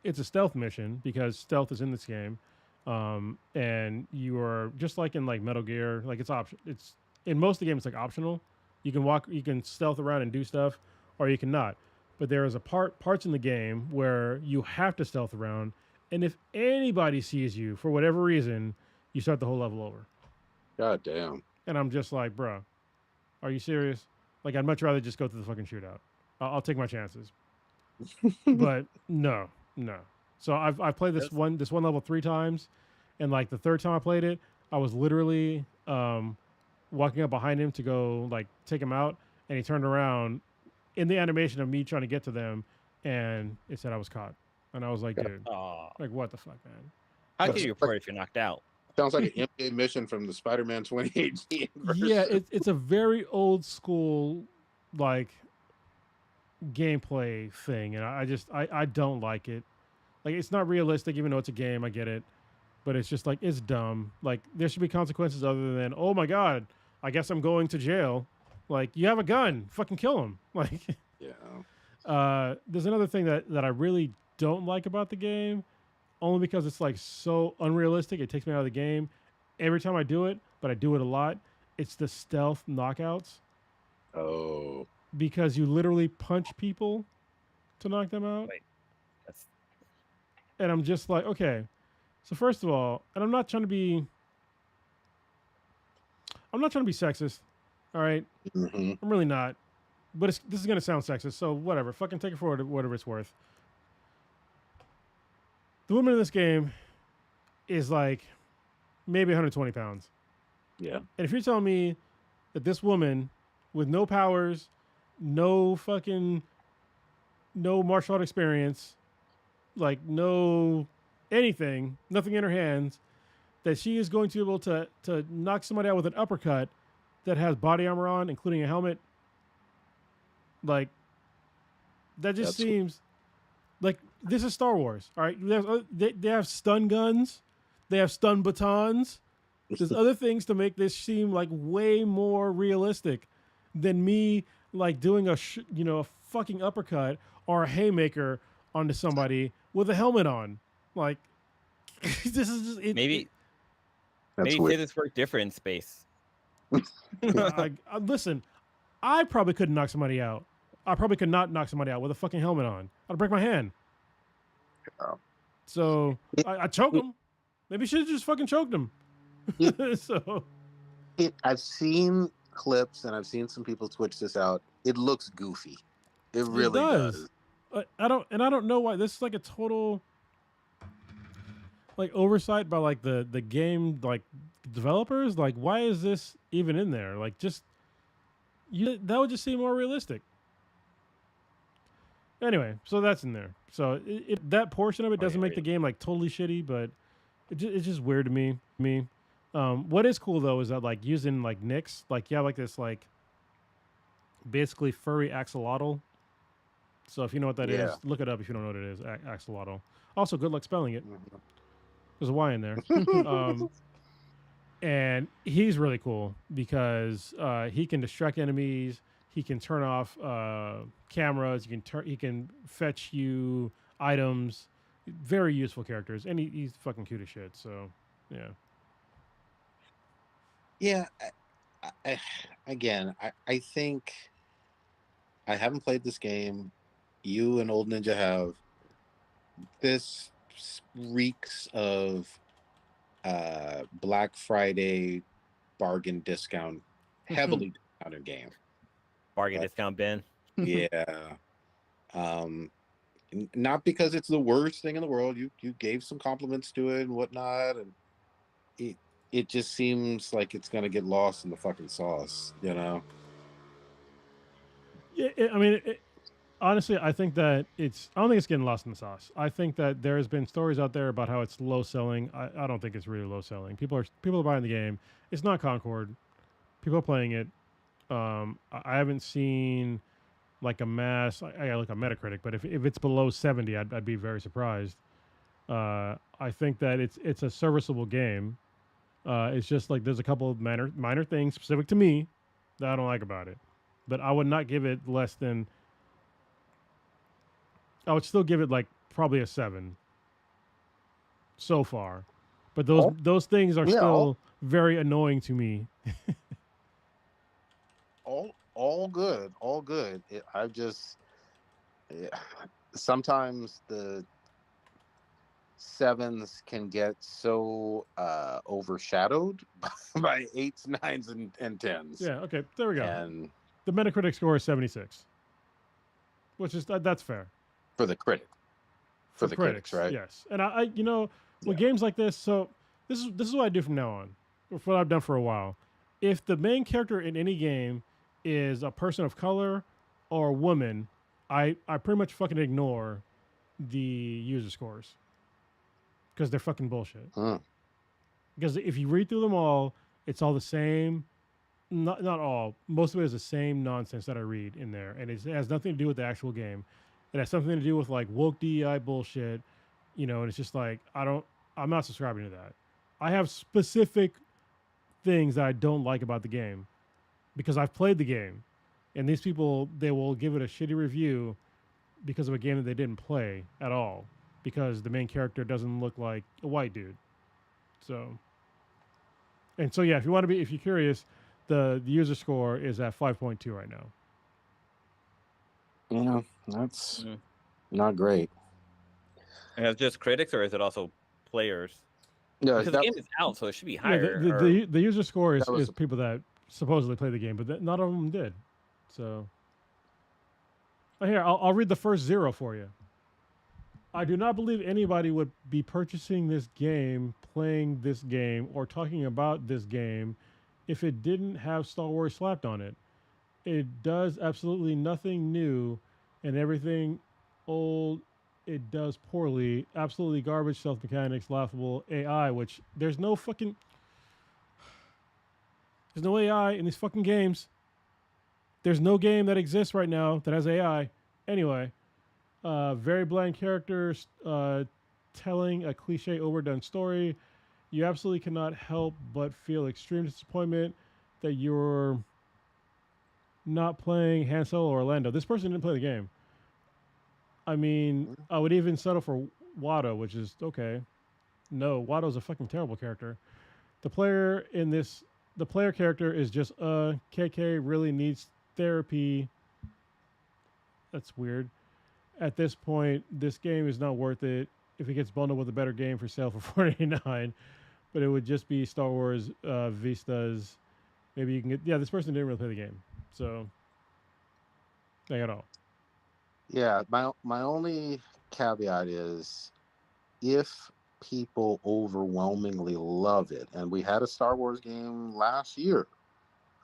It's a stealth mission because stealth is in this game, and you are just like in like Metal Gear. Like it's option. It's in most of the game. It's like optional. You can walk. You can stealth around and do stuff, or you can not. But there is a parts in the game where you have to stealth around, and if anybody sees you for whatever reason, you start the whole level over. God damn. And I'm just like, bruh, are you serious? Like, I'd much rather just go through the fucking shootout. I'll take my chances. But no. So I've played this That's- one level 3 times, and like the third time I played it, I was literally walking up behind him to go like take him out, and he turned around in the animation of me trying to get to them, and it said I was caught, and I was like, dude, Aw. like what the fuck, man? How That's can you like- report if you're knocked out? Sounds like an NBA mission from the Spider-Man 2018 version. Yeah, it's a very old school like gameplay thing, and I don't like it. Like it's not realistic, even though it's a game. I get it, but it's just like it's dumb. Like there should be consequences other than oh my god, I guess I'm going to jail. Like you have a gun, fucking kill him. Like there's another thing that I really don't like about the game, only because it's like so unrealistic. It takes me out of the game every time I do it, but I do it a lot. It's the stealth knockouts Oh. because you literally punch people to knock them out. Wait. That's And I'm just like, okay. So first of all, and I'm not trying to be sexist. All right. Hmm. I'm really not. But this is gonna sound sexist, so whatever. Fucking take it for whatever it's worth. The woman in this game is like maybe 120 pounds. Yeah. And if you're telling me that this woman with no powers, no martial art experience, like no anything, nothing in her hands, that she is going to be able to knock somebody out with an uppercut that has body armor on, including a helmet, like that just That's- seems like this is Star Wars. All right, they have stun guns, they have stun batons. There's other things to make this seem like way more realistic than me like doing a fucking uppercut or a haymaker onto somebody with a helmet on. Like this is just maybe That's maybe weird. physics work different in space. Listen, I probably couldn't knock somebody out. I probably could not knock somebody out with a fucking helmet on. I'd break my hand. Yeah. So I choke him. Maybe should have just fucking choked him. So I've seen clips and I've seen some people twitch this out. It looks goofy. It really does. I don't know why this is like a total like oversight by like the game like developers. Like why is this even in there? Like just that would just seem more realistic. Anyway, so that's in there. So that portion of it doesn't make the game like totally shitty, but it's just weird to me. What is cool though is that like using like Nyx, like you have like this like basically furry axolotl. So if you know what that is, Yeah. look it up if you don't know what it is. Axolotl. Also, good luck spelling it. Mhm. There's a Y in there. And he's really cool because he can distract enemies. He can turn off cameras. He can fetch you items, very useful characters, and he's fucking cute as shit. So yeah. Yeah, I think I haven't played this game. You and Old Ninja have. This reeks of Black Friday bargain discount, heavily discounted game. Bargain But discount bin. yeah, not because it's the worst thing in the world. You gave some compliments to it and whatnot, and it just seems like it's gonna get lost in the fucking sauce, you know. Yeah, I mean, honestly, I think that I don't think it's getting lost in the sauce. I think that there's been stories out there about how it's low selling. I don't think it's really low selling. People are buying the game. It's not Concord. People are playing it. I haven't seen like a mass. I gotta look on Metacritic, but if it's below 70, I'd be very surprised. I think that it's a serviceable game. It's just like there's a couple of minor things specific to me that I don't like about it, but I would not give it less than. I would still give it like probably a 7 so far, but those things are still very annoying to me. All good, all good. I just sometimes the sevens can get so overshadowed by eights, nines, and tens. Yeah. Okay. There we go. And the Metacritic score is 76, which is that's fair for the critic, for the critics, right? Yes. And I with games like this, so this is what I do from now on, or what I've done for a while. If the main character in any game is a person of color or a woman, I pretty much fucking ignore the user scores because they're fucking bullshit. Because if you read through them all, it's all the same. Not all. Most of it is the same nonsense that I read in there, and it has nothing to do with the actual game. It has something to do with like woke DEI bullshit, and it's just like I'm not subscribing to that. I have specific things that I don't like about the game because I've played the game, and these people, they will give it a shitty review because of a game that they didn't play at all because the main character doesn't look like a white dude. So yeah, if you're curious, the user score is at 5.2 right now. Yeah, that's not great. And it's just critics, or is it also players? Yeah, because the game is out, so it should be higher. Yeah, the user score is people that supposedly play the game, but not all of them did. So here, I'll read the first 0 for you. I do not believe anybody would be purchasing this game, playing this game, or talking about this game if it didn't have Star Wars slapped on it. It does absolutely nothing new, and everything old it does poorly. Absolutely garbage, stealth mechanics, laughable AI, which there's no AI in these fucking games. There's no game that exists right now that has AI. Anyway, very bland characters, telling a cliche overdone story. You absolutely cannot help but feel extreme disappointment that you're not playing Han Solo or Orlando. This person didn't play the game. I mean, I would even settle for Watto, which is okay. No, Watto's a fucking terrible character. The player character is just KK really needs therapy. That's weird. At this point, this game is not worth it. If it gets bundled with a better game for sale for $4.89, but it would just be Star Wars Vistas. Maybe you can get. Yeah, this person didn't really play the game, so they got all. Yeah, my only caveat is if people overwhelmingly love it, and we had a Star Wars game last year,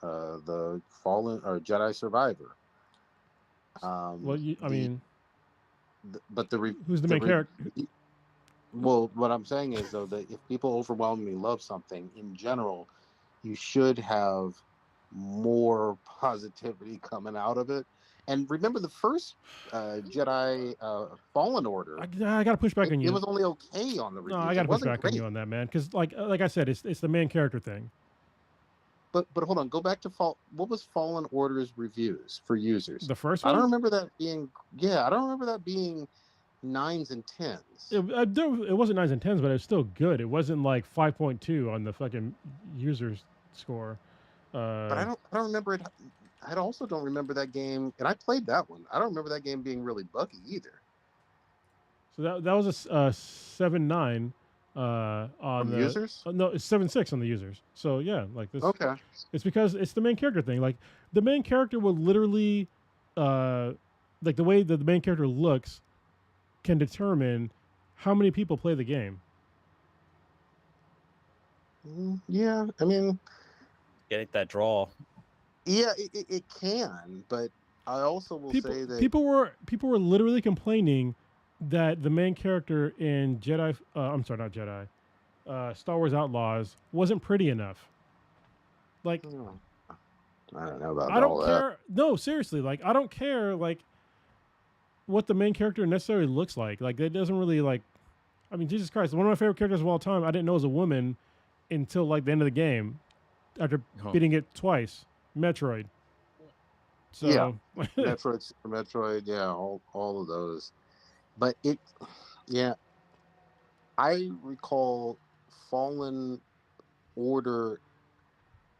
the Fallen or Jedi Survivor. Who's the main character? Well, what I'm saying is though that if people overwhelmingly love something in general, you should have more positivity coming out of it. And remember the first Jedi Fallen Order. I got to push back on you. It was only okay on the reviews. No, I got to push back on you on that, man. Because like I said, it's the main character thing. But hold on, go back to what was Fallen Order's reviews for users? The first one? I don't remember that being. Yeah, I don't remember that being 9s and 10s. It wasn't 9s and 10s, but it was still good. It wasn't like 5.2 on the fucking users score. But I don't remember it. I also don't remember that game, and I played that one. I don't remember that game being really buggy either. So that was a 7.9 on From the users? no, it's 7.6 on the users. So yeah, like this. Okay. It's because it's the main character thing. Like the main character will literally, like the way that the main character looks, can determine how many people play the game. Yeah, I mean, Getting that draw. yeah, it can, but I also will say that people were literally complaining that the main character in Jedi, I'm sorry, not Jedi, Star Wars Outlaws wasn't pretty enough. Like, I don't know about I don't all care. No, seriously, like I don't care like what the main character necessarily looks like. Like it doesn't really like. I mean, Jesus Christ, one of my favorite characters of all time. I didn't know was a woman until like the end of the game, after beating it twice. Metroid. So Yeah. Metroid, Super Metroid, yeah, all of those. But yeah, I recall Fallen Order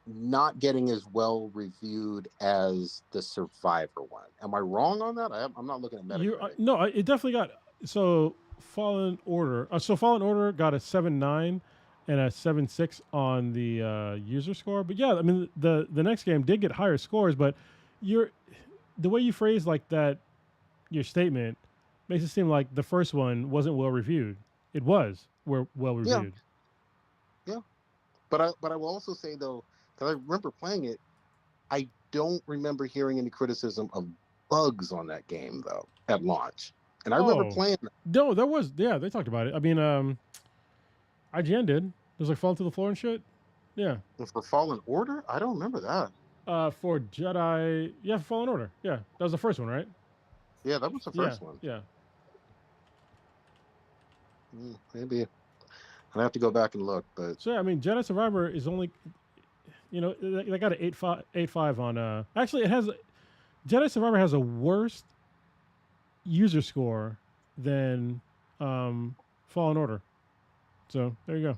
not getting as well reviewed as the Survivor one. Am I wrong on that? I'm not looking at Metacritic. No, it definitely got so Fallen Order. So Fallen Order got a 7.9 and a 7.6 on the user score. But yeah, I mean the next game did get higher scores, but the way you phrase like that your statement makes it seem like the first one wasn't well reviewed. It was well reviewed. Yeah. But I will also say though, because I remember playing it, I don't remember hearing any criticism of bugs on that game though at launch. And I remember playing that. No, there was, yeah, they talked about it. I mean, IGN did. It was like fall to the floor and shit. Yeah. For Fallen Order? I don't remember that. For Jedi, yeah, for Fallen Order. Yeah. That was the first one, right? Yeah, that was the first one. Yeah. Maybe I'd have to go back and look, but so yeah, I mean, Jedi Survivor is only, they got an 8.5 on. Actually, it has Jedi Survivor has a worse user score than Fallen Order. So there you go.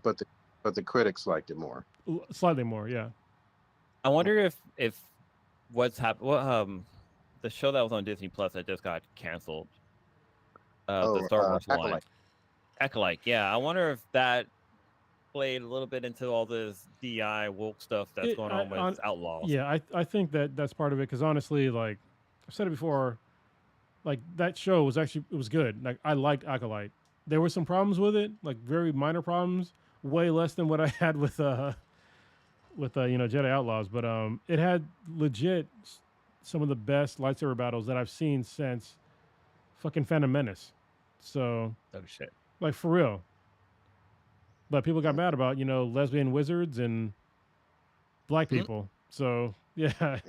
But the critics liked it more. Slightly more, yeah. I wonder if what's happened. What the show that was on Disney Plus that just got canceled. The Star Wars one. Acolyte, yeah. I wonder if that played a little bit into all this DI woke stuff that's going on with Outlaws. Yeah, I think that's part of it because honestly, like I've said it before, like that show was it was good. Like I liked Acolyte. There were some problems with it, like very minor problems, way less than what I had with Jedi Outlaws. But it had legit some of the best lightsaber battles that I've seen since fucking Phantom Menace. So oh shit. Like for real. But people got mad about, lesbian wizards and black people. So yeah.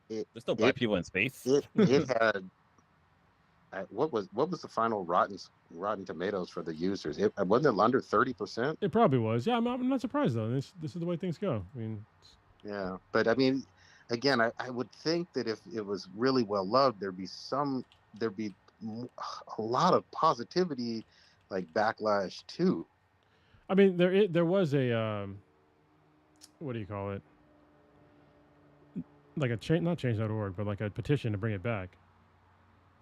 There's no black people in space. It had what was the final Rotten Tomatoes for the users? It wasn't it under 30%? It probably was. Yeah, I'm not surprised though. This is the way things go. I mean, yeah, but I mean, again, I would think that if it was really well loved, there'd be a lot of positivity, like backlash too. I mean, there was a what do you call it? Like a not change.org, but like a petition to bring it back.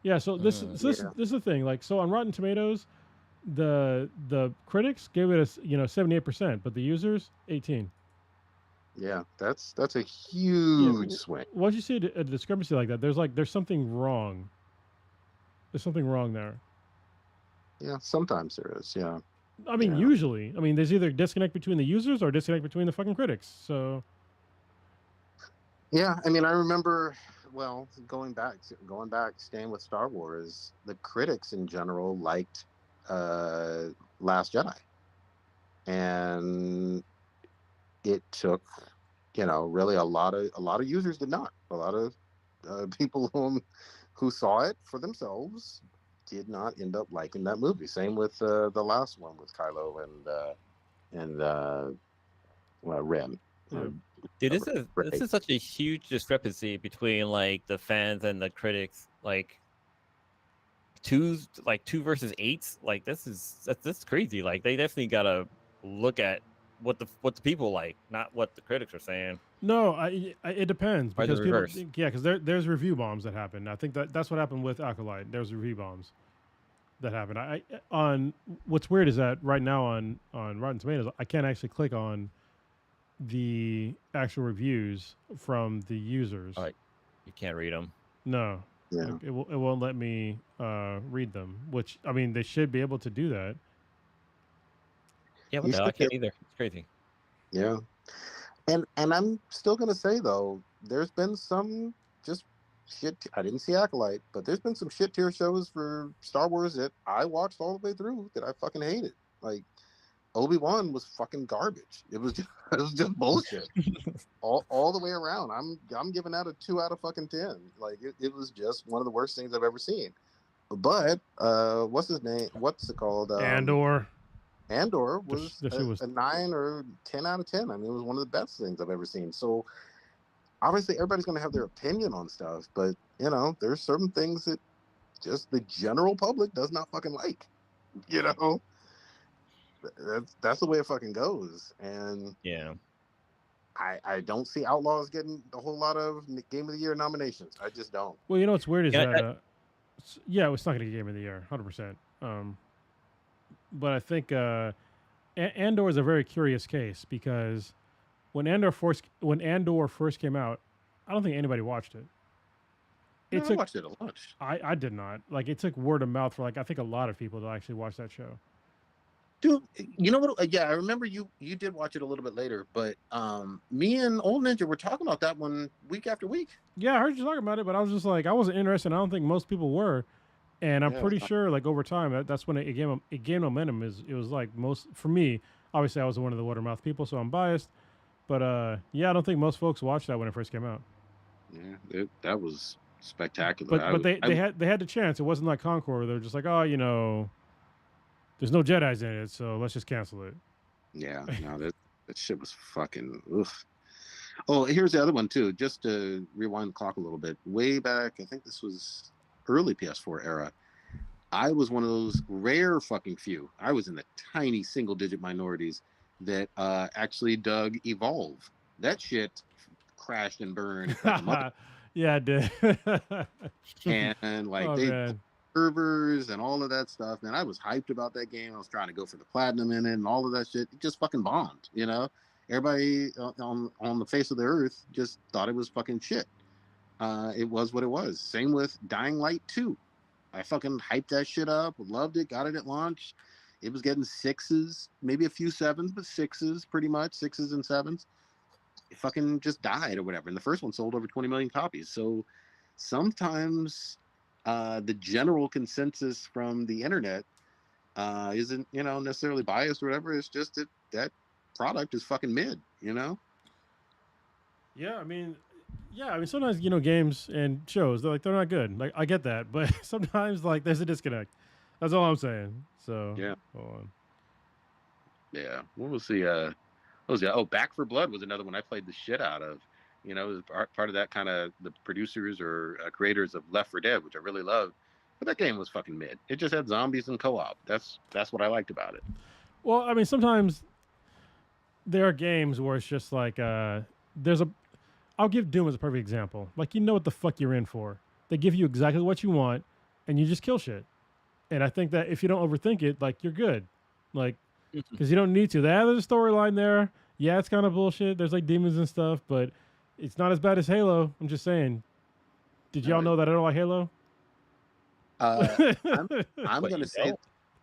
Yeah, so this is the thing. Like, so on Rotten Tomatoes, the critics gave it a 78%, but the users 18. Yeah, that's a huge swing. Once you see a discrepancy like that, there's something wrong. There's something wrong there. Yeah, sometimes there is. Yeah. I mean, usually, there's either disconnect between the users or disconnect between the fucking critics. So. Yeah, I mean, I remember. Well, going back, staying with Star Wars, the critics in general liked Last Jedi, and it took, really a lot of users did not. A lot of people who saw it for themselves did not end up liking that movie. Same with the last one with Kylo and Ren. Dude, this is such a huge discrepancy between like the fans and the critics. Like, two versus eights. Like that's crazy. Like they definitely gotta look at what the people like, not what the critics are saying. No, it depends Or the because people, reverse. yeah, because there's review bombs that happen. I think that's what happened with Acolyte. There's review bombs that happen. On what's weird is that right now on Rotten Tomatoes, I can't actually click on the actual reviews from the users. Oh, you can't read them. No, Yeah. like, it won't let me read them. Which I mean, they should be able to do that. Yeah, what You the hell? I should can't either. It's crazy. Yeah. And I'm still gonna say though, there's been some just shit. I didn't see Acolyte, but there's been some shit tier shows for Star Wars that I watched all the way through that I fucking hated. Like Obi-Wan was fucking garbage. It was just bullshit. all the way around. I'm giving that a 2 out of fucking 10. Like it was just one of the worst things I've ever seen. But what's his name? What's it called? Andor was That shit was a 9 or 10 out of 10. I mean, it was one of the best things I've ever seen. So obviously everybody's going to have their opinion on stuff, but you know, there's certain things that just the general public does not fucking like. You know, that's the way it fucking goes. And Yeah. I don't see Outlaws getting a whole lot of Game of the Year nominations. I just don't. well. You know what's weird is Yeah, that yeah, it's not going to get Game of the Year, 100%. But I think Andor is a very curious case because when Andor first came out, I don't think anybody watched it. No, I watched it a bunch. I did not. Like it took word of mouth for like I think a lot of people to actually watch that show. Dude, you know what? Yeah, I remember you did watch it a little bit later, but me and Old Ninja were talking about that one week after week. Yeah, I heard you talking about it, but I was just like I wasn't interested. I don't think most people were, and I'm Yeah. pretty sure like over time that's when it gained momentum. It was like most for me. Obviously, I was one of the word of mouth people, so I'm biased. But yeah, I don't think most folks watched that when it first came out. Yeah, that was spectacular. But they had the chance. It wasn't like Concord. They were just like, oh, you know, there's no Jedi's in it, so let's just cancel it. Yeah, no, that shit was fucking oof. Oh, here's the other one too. Just to rewind the clock a little bit, way back, I think this was early PS4 era. I was one of those rare fucking few. I was in the tiny single-digit minorities that actually dug Evolve. That shit crashed and burned like a mother. Yeah, it did. And like Oh, they man. servers and all of that stuff. Man, I was hyped about that game. I was trying to go for the platinum in it and all of that shit. It just fucking bombed, you know? Everybody on the face of the earth just thought it was fucking shit. It was what it was. Same with Dying Light 2. I fucking hyped that shit up, loved it, got it at launch. It was getting 6s, maybe a few 7s, but 6s pretty much, 6s and 7s. It fucking just died or whatever. And the first one sold over 20 million copies. So sometimes the general consensus from the internet isn't, you know, necessarily biased or whatever. It's just that product is fucking mid, you know? Yeah, I mean, sometimes you know games and shows they're not good. Like I get that, but sometimes like there's a disconnect. That's all I'm saying. So Yeah. hold on. Yeah. What was the what was that? Oh, Back for Blood was another one I played the shit out of. You know, it was part of that kind of the producers or creators of Left 4 Dead, which I really loved. But that game was fucking mid. It just had zombies and co-op. That's what I liked about it. Well, I mean, sometimes there are games where it's just like there's a. I'll give Doom as a perfect example. Like you know what the fuck you're in for. They give you exactly what you want, and you just kill shit. And I think that if you don't overthink it, like you're good. Like because you don't need to. There's a storyline there. Yeah, it's kind of bullshit. There's like demons and stuff, but it's not as bad as Halo. I'm just saying. Did y'all know that I don't like Halo? I'm What, gonna you say don't?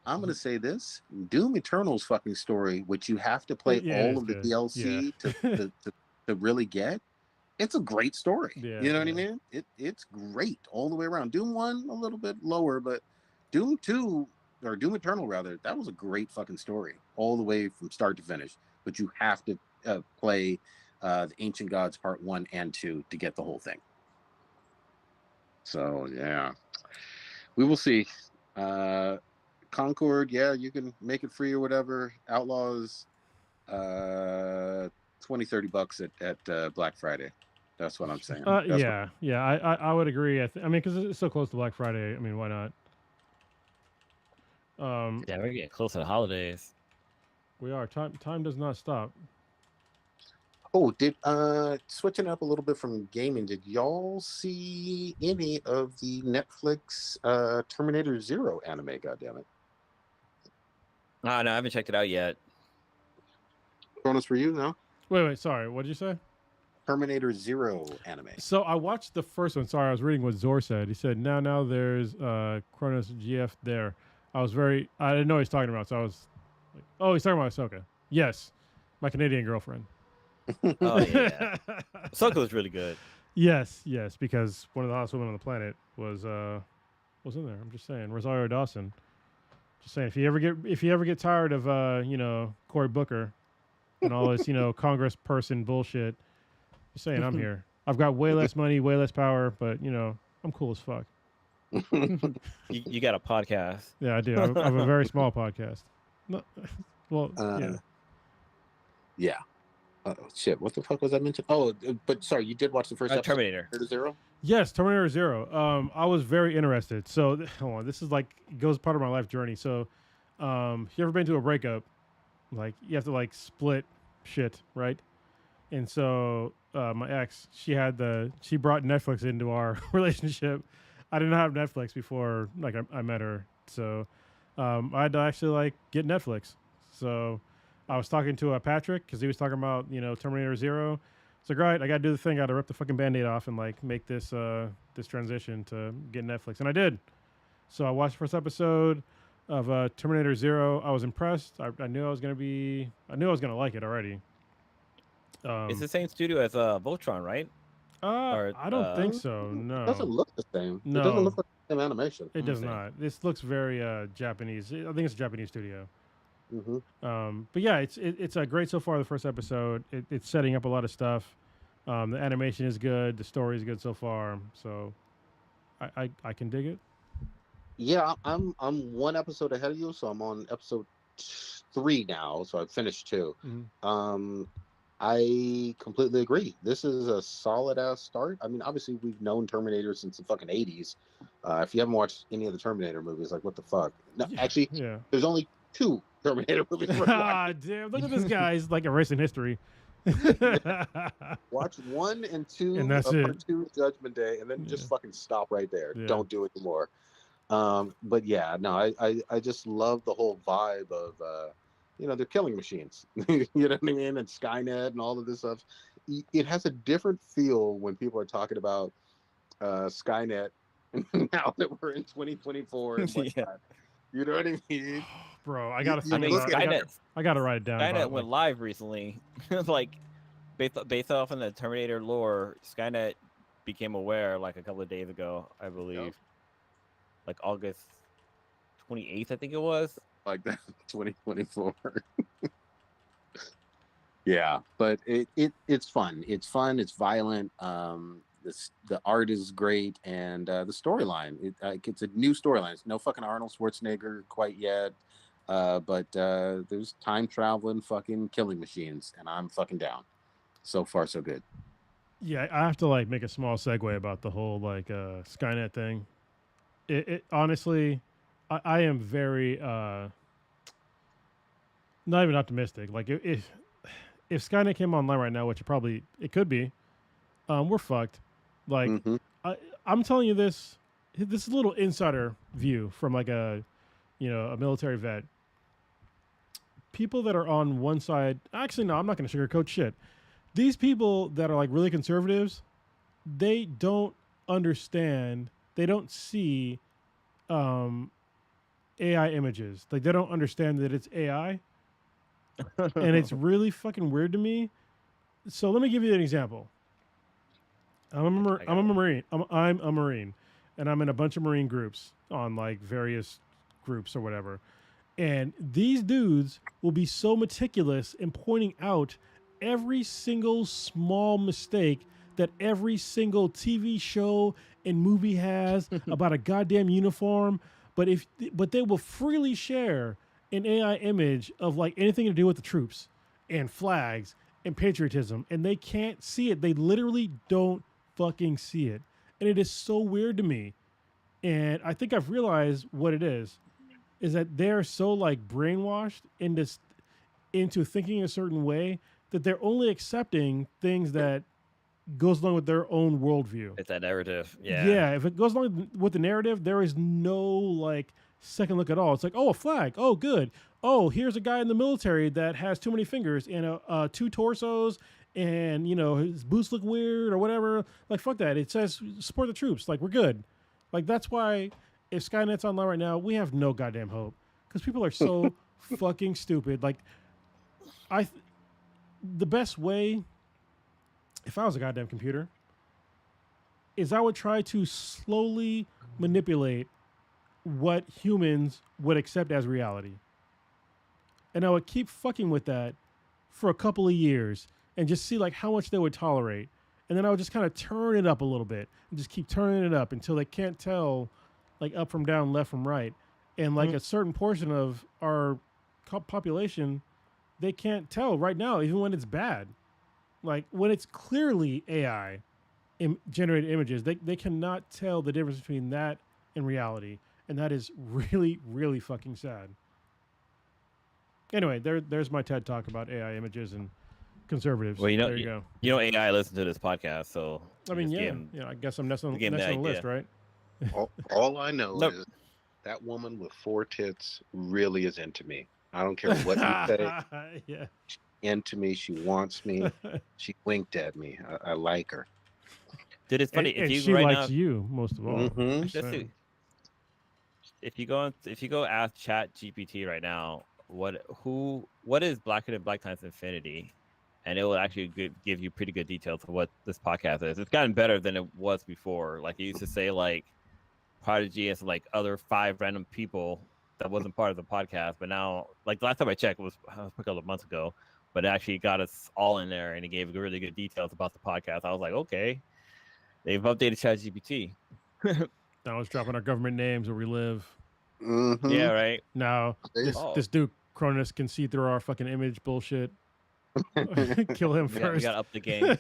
I'm gonna say this: Doom Eternal's fucking story, which you have to play Yeah, all it's of the good. DLC to really get. It's a great story. Yeah, You know what I yeah. mean? It's great all the way around. Doom 1 a little bit lower, but Doom 2 or Doom Eternal rather, that was a great fucking story all the way from start to finish. But you have to play the Ancient Gods Part 1 and 2 to get the whole thing. So yeah, we will see. Concord, yeah, you can make it free or whatever. Outlaws, $20-30 at Black Friday. That's what I'm saying. That's yeah. I would agree. I mean, because it's so close to Black Friday. I mean, why not? Yeah, we're getting close to the holidays. We are. Time does not stop. Oh, did switching up a little bit from gaming, did y'all see any of the Netflix Terminator Zero anime, goddammit? Ah, no, I haven't checked it out yet. Bonus for you, no? Wait. Sorry. What did you say? Terminator Zero anime. So I watched the first one. Sorry, I was reading what Zor said. He said, now there's Kronos GF there. I didn't know what he's talking about. So I was like, oh, he's talking about Ahsoka. Yes, my Canadian girlfriend. Oh yeah, Ahsoka was really good. Yes, because one of the hottest women on the planet was in there. I'm just saying, Rosario Dawson. Just saying, if you ever get tired of Cory Booker and all this Congress person bullshit, just saying, I'm here. I've got way less money, way less power, but I'm cool as fuck. You got a podcast? Yeah, I do. I have a very small podcast. No, well, yeah. Yeah. Shit, what the fuck was I mentioned? Oh, but sorry, you did watch the first episode Terminator. of Zero? Yes, Terminator Zero. I was very interested. So hold on, this is like goes part of my life journey. So, you ever been to a breakup? Like you have to like split shit, right? And so my ex, she brought Netflix into our relationship. I didn't have Netflix before like I met her, so I had to actually like get Netflix. So I was talking to Patrick because he was talking about Terminator Zero. It's like, right, I gotta do the thing. I gotta rip the fucking Band-Aid off and like make this this transition to get Netflix, and I did. So I watched the first episode of Terminator Zero. I was impressed. I knew I was gonna like it already. It's the same studio as Voltron, right? I don't think so. No, It doesn't look the same. No. It doesn't look like the same animation. It does not. This looks very Japanese. I think it's a Japanese studio. Mm-hmm. But yeah, it's great so far. The first episode, it's setting up a lot of stuff. The animation is good. The story is good so far. So I can dig it. Yeah, I'm one episode ahead of you, so I'm on episode 3 now. So I've finished 2. Mm-hmm. I completely agree. This is a solid ass start. I mean, obviously we've known Terminator since the fucking 80s. If you haven't watched any of the Terminator movies, like what the fuck? No, actually, Yeah. there's only 2 Terminator movies. Ah, damn! Look at this guy. He's like erasing history. Watch 1 and 2, And that's Part it. 2, Judgment Day, and then just Yeah. fucking stop right there. Yeah. Don't do it anymore. But yeah, no, I just love the whole vibe of they're killing machines. You know what I mean? And Skynet and all of this stuff. It has a different feel when people are talking about Skynet now that we're in 2024 and whatnot. Yeah. You know what I mean? Bro, I gotta. I mean, I gotta write it down. Skynet went live recently. Like based off in the Terminator lore, Skynet became aware like a couple of days ago, I believe. Yep. Like August 28th, I think it was. Like that, 2024. Yeah, but it's fun. It's fun. It's violent. The art is great, and the storyline. It's a new storyline. It's no fucking Arnold Schwarzenegger quite yet, but there's time traveling fucking killing machines, and I'm fucking down. So far, so good. Yeah, I have to like make a small segue about the whole like Skynet thing. It honestly, I am very not even optimistic. Like if Skynet came online right now, which it could be, we're fucked. Like I'm telling you this. This is a little insider view from like a military vet. People that are on one side, actually no, I'm not going to sugarcoat shit. These people that are like really conservatives, they don't understand. They don't see AI images. Like they don't understand that it's AI. And it's really fucking weird to me. So let me give you an example. I'm a Marine. I'm a Marine, and I'm in a bunch of Marine groups on like various groups or whatever. And these dudes will be so meticulous in pointing out every single small mistake that every single TV show and movie has about a goddamn uniform. But they will freely share an AI image of like anything to do with the troops and flags and patriotism, and they can't see it. They literally don't fucking see it, and it is so weird to me. And I think I've realized what it is. is that they're so like brainwashed into thinking a certain way that they're only accepting things that goes along with their own worldview. It's that narrative. Yeah. Yeah, if it goes along with the narrative, there is no like second look at all. It's like, oh, a flag. Oh, good. Oh, here's a guy in the military that has too many fingers and two torsos, and his boots look weird or whatever. Like, fuck that. It says support the troops. Like, we're good. Like, that's why if Skynet's online right now, we have no goddamn hope because people are so fucking stupid. Like, the best way, if I was a goddamn computer, is I would try to slowly manipulate what humans would accept as reality. And I would keep fucking with that for a couple of years and just see like how much they would tolerate. And then I would just kind of turn it up a little bit and just keep turning it up until they can't tell like up from down, left from right. And like a certain portion of our population, they can't tell right now, even when it's bad. Like when it's clearly AI generated images, they cannot tell the difference between that and reality. And that is really, really fucking sad. Anyway, there's my TED talk about AI images and conservatives. Well, there you go. AI listens to this podcast, so I mean, just yeah, give 'em- I guess I'm next on give 'em the the list, idea. right? All I know Look. is that woman with 4 tits really is into me. I don't care what you say. Yeah. Into me. She wants me. She winked at me. I like her. Dude, it's funny And, if and you she right likes now. you most of all. Mhm. Just Just saying. if you go ask Chat GPT right now, what is Blacker Than Black times Infinity, and it will actually give you pretty good details of what this podcast is. It's gotten better than it was before. Like it used to say like Prodigy and some, like other 5 random people that wasn't part of the podcast, but now like the last time I checked was a couple of months ago, but it actually got us all in there and it gave really good details about the podcast. I was like, okay, they've updated ChatGPT. Now it's dropping our government names where we live. Mhm. Yeah, right. Now Oh. this dude Cronus can see through our fucking image bullshit. Kill him We first. got up the game.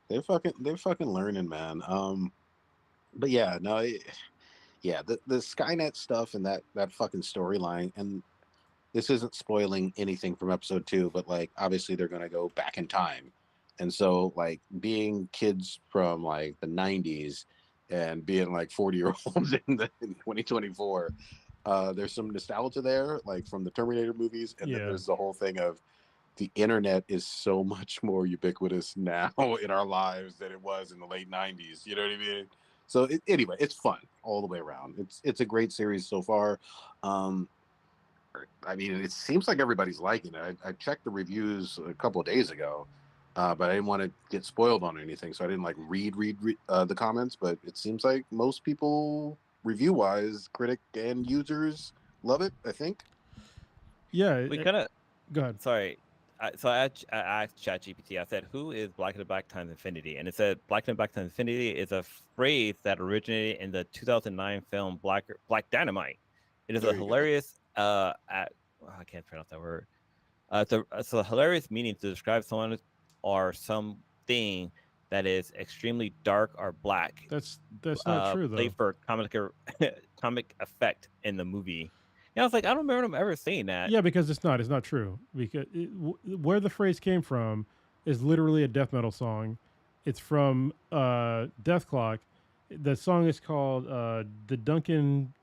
They're fucking learning, man. But yeah, no, the Skynet stuff and that fucking storyline, and this isn't spoiling anything from episode 2, but like obviously they're gonna go back in time, and so like being kids from like the 90s and being like 40-year-olds in 2024, there's some nostalgia there, like from the Terminator movies, and then Yeah. there's the whole thing of the internet is so much more ubiquitous now in our lives than it was in the late 90s. You know what I mean? So anyway, it's fun all the way around. It's a great series so far. I mean, it seems like everybody's liking it. I checked the reviews a couple of days ago, but I didn't want to get spoiled on anything, so I didn't like read the comments. But it seems like most people, review-wise, critic and users, love it. I think. Yeah. We kind of Go ahead. sorry. I asked ChatGPT. I said, "Who is Black and Black times Infinity?" And it said, "Black and Black times Infinity is a phrase that originated in the 2009 film Black Dynamite. It is There a you go. hilarious I can't pronounce that word. It's a hilarious meaning to describe someone or something that is extremely dark or black. That's not true though. Played for comic effect in the movie." Yeah, I was like, I don't remember them ever saying that. Yeah, because it's not true. Because where the phrase came from is literally a death metal song. It's from Death Clock. The song is called the Duncan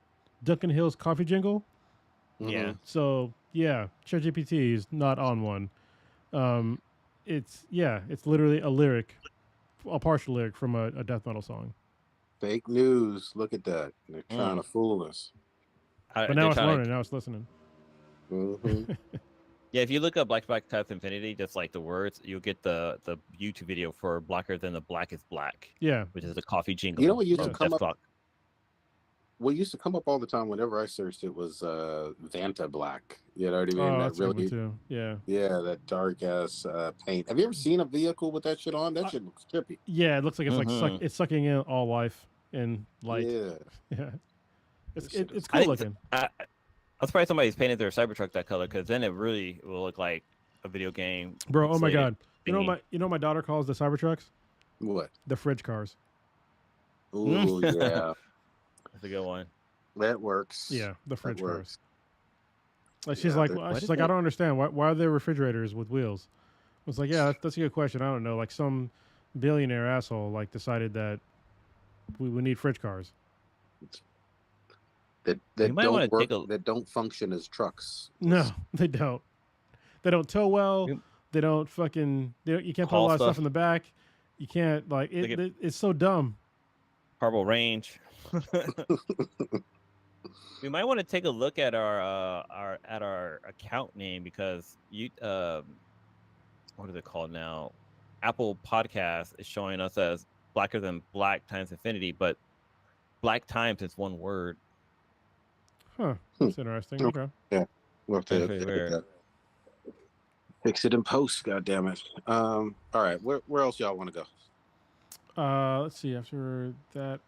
Hills Coffee Jingle. Yeah. So yeah, ChatGPT is not on one. It's literally a partial lyric from a death metal song. Fake news. Look at that. They're trying to fool us. But now it's learning. Now it's listening. Mhm. Yeah, if you look up Black Times Infinity, just like the words, you'll get the YouTube video for Blacker Than the Black is Black, Yeah. which is a coffee jingle. You know what used to from come Death up? Clock. What used to come up all the time whenever I searched it was Vanta Black. You know what I mean? Oh, That that's a good one really, too. Yeah. yeah, that dark ass paint. Have you ever seen a vehicle with that shit on? That shit looks trippy. Yeah, it looks like it's Mhm. it's sucking in all life and light. Yeah. Yeah. It's This shit is- cool I think looking. I'm surprised somebody's painted their Cybertruck that color, because then it really will look like a video game. Bro, oh my pixelated god. You know thingy. what my daughter calls the Cybertrucks? What? The fridge cars. Ooh, yeah. That's a good one. That works. Yeah, the That fridge cars. works. Like she's Yeah, like, they're- What she's is like, it? I don't understand why are there refrigerators with wheels? I was like, yeah, that's a good question. I don't know. Like some billionaire asshole like decided that we need fridge cars. that You might wanna don't work. take a- That don't function as trucks. No, they don't. They don't tow well. You- They don't fucking. You can't put a Haul lot of stuff stuff. in the back. You can't like Like it. it- It's so dumb. Carbo range. We might want to take a look at our account name because what is it called now? Apple Podcast is showing us as Blacker Than Black times Infinity, but Black times is one word. Huh? That's interesting. Okay. We'll have Very to weird. edit that. Fix it in post. God damn it. All right. Where else y'all want to go? Let's see. After that,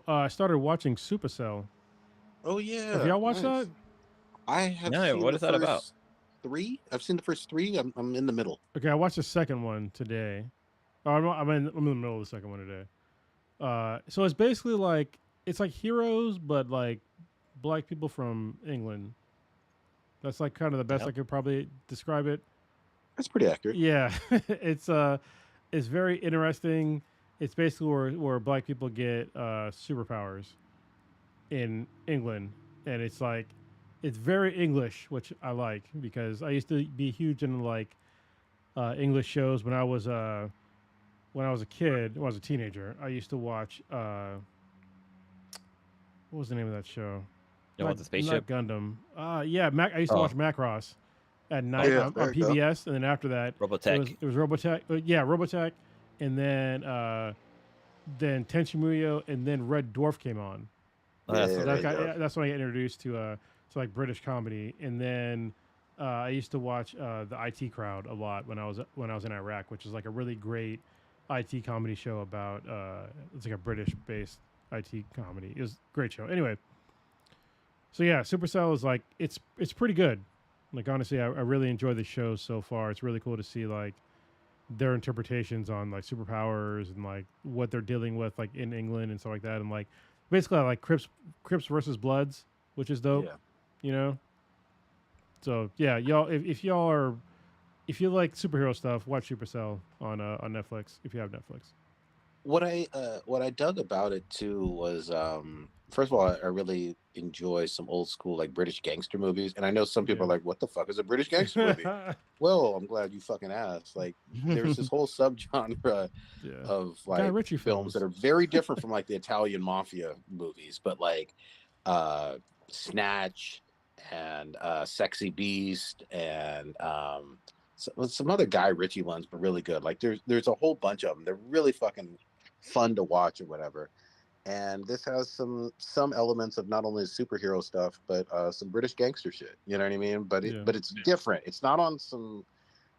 I started watching Supercell. Oh yeah. Have y'all watched nice. that? I have. No, seen what the is that about? first 3. I've seen the first 3. I'm in the middle. Okay, I watched the second one today. Oh, I'm in the middle of the second one today. So it's basically like it's like Heroes, but like black people from England. That's like kind of the best I Yep. could probably describe it. That's pretty accurate. Yeah, it's very interesting. It's basically where black people get superpowers in England, and it's like it's very English, which I like because I used to be huge into like English shows when I was a kid. When I was a teenager, I used to watch what was the name of that show? You want the spaceship? Not Gundam. Yeah, I used to Oh. watch Macross at night yeah, on there you go. PBS, and then after that, Robotech. it was Robotech. Yeah, Robotech, and then Tenchi Muyo, and then Red Dwarf came on. Oh, that's Yeah, what So Red that Dwarf. that's when I got introduced to like British comedy, and then I used to watch the IT Crowd a lot when I was in Iraq, which is like a really great IT comedy show about it's like a British based IT comedy. It was a great show. Anyway, so yeah, Supercell is like it's pretty good. Like honestly, I really enjoy the show so far. It's really cool to see like their interpretations on like superpowers and like what they're dealing with like in England and stuff like that, and like basically I like Crips versus Bloods, which is dope. Yeah. You know. So yeah, y'all, if you like superhero stuff, watch Supercell on Netflix if you have Netflix. What I dug about it too was first of all, I really enjoy some old school like British gangster movies, and I know some people Yeah. are like, "What the fuck is a British gangster movie?" Well, I'm glad you fucking asked. Like, there's this whole subgenre Yeah. of Guy like Ritchie films films. that are very different from like the Italian mafia movies, but like Snatch and Sexy Beast and some other Guy Ritchie ones, but really good. Like there's a whole bunch of them. They're really fucking fun to watch or whatever. And this has some elements of not only superhero stuff, but some British gangster shit. You know what I mean? But Yeah. but it's different. It's not on some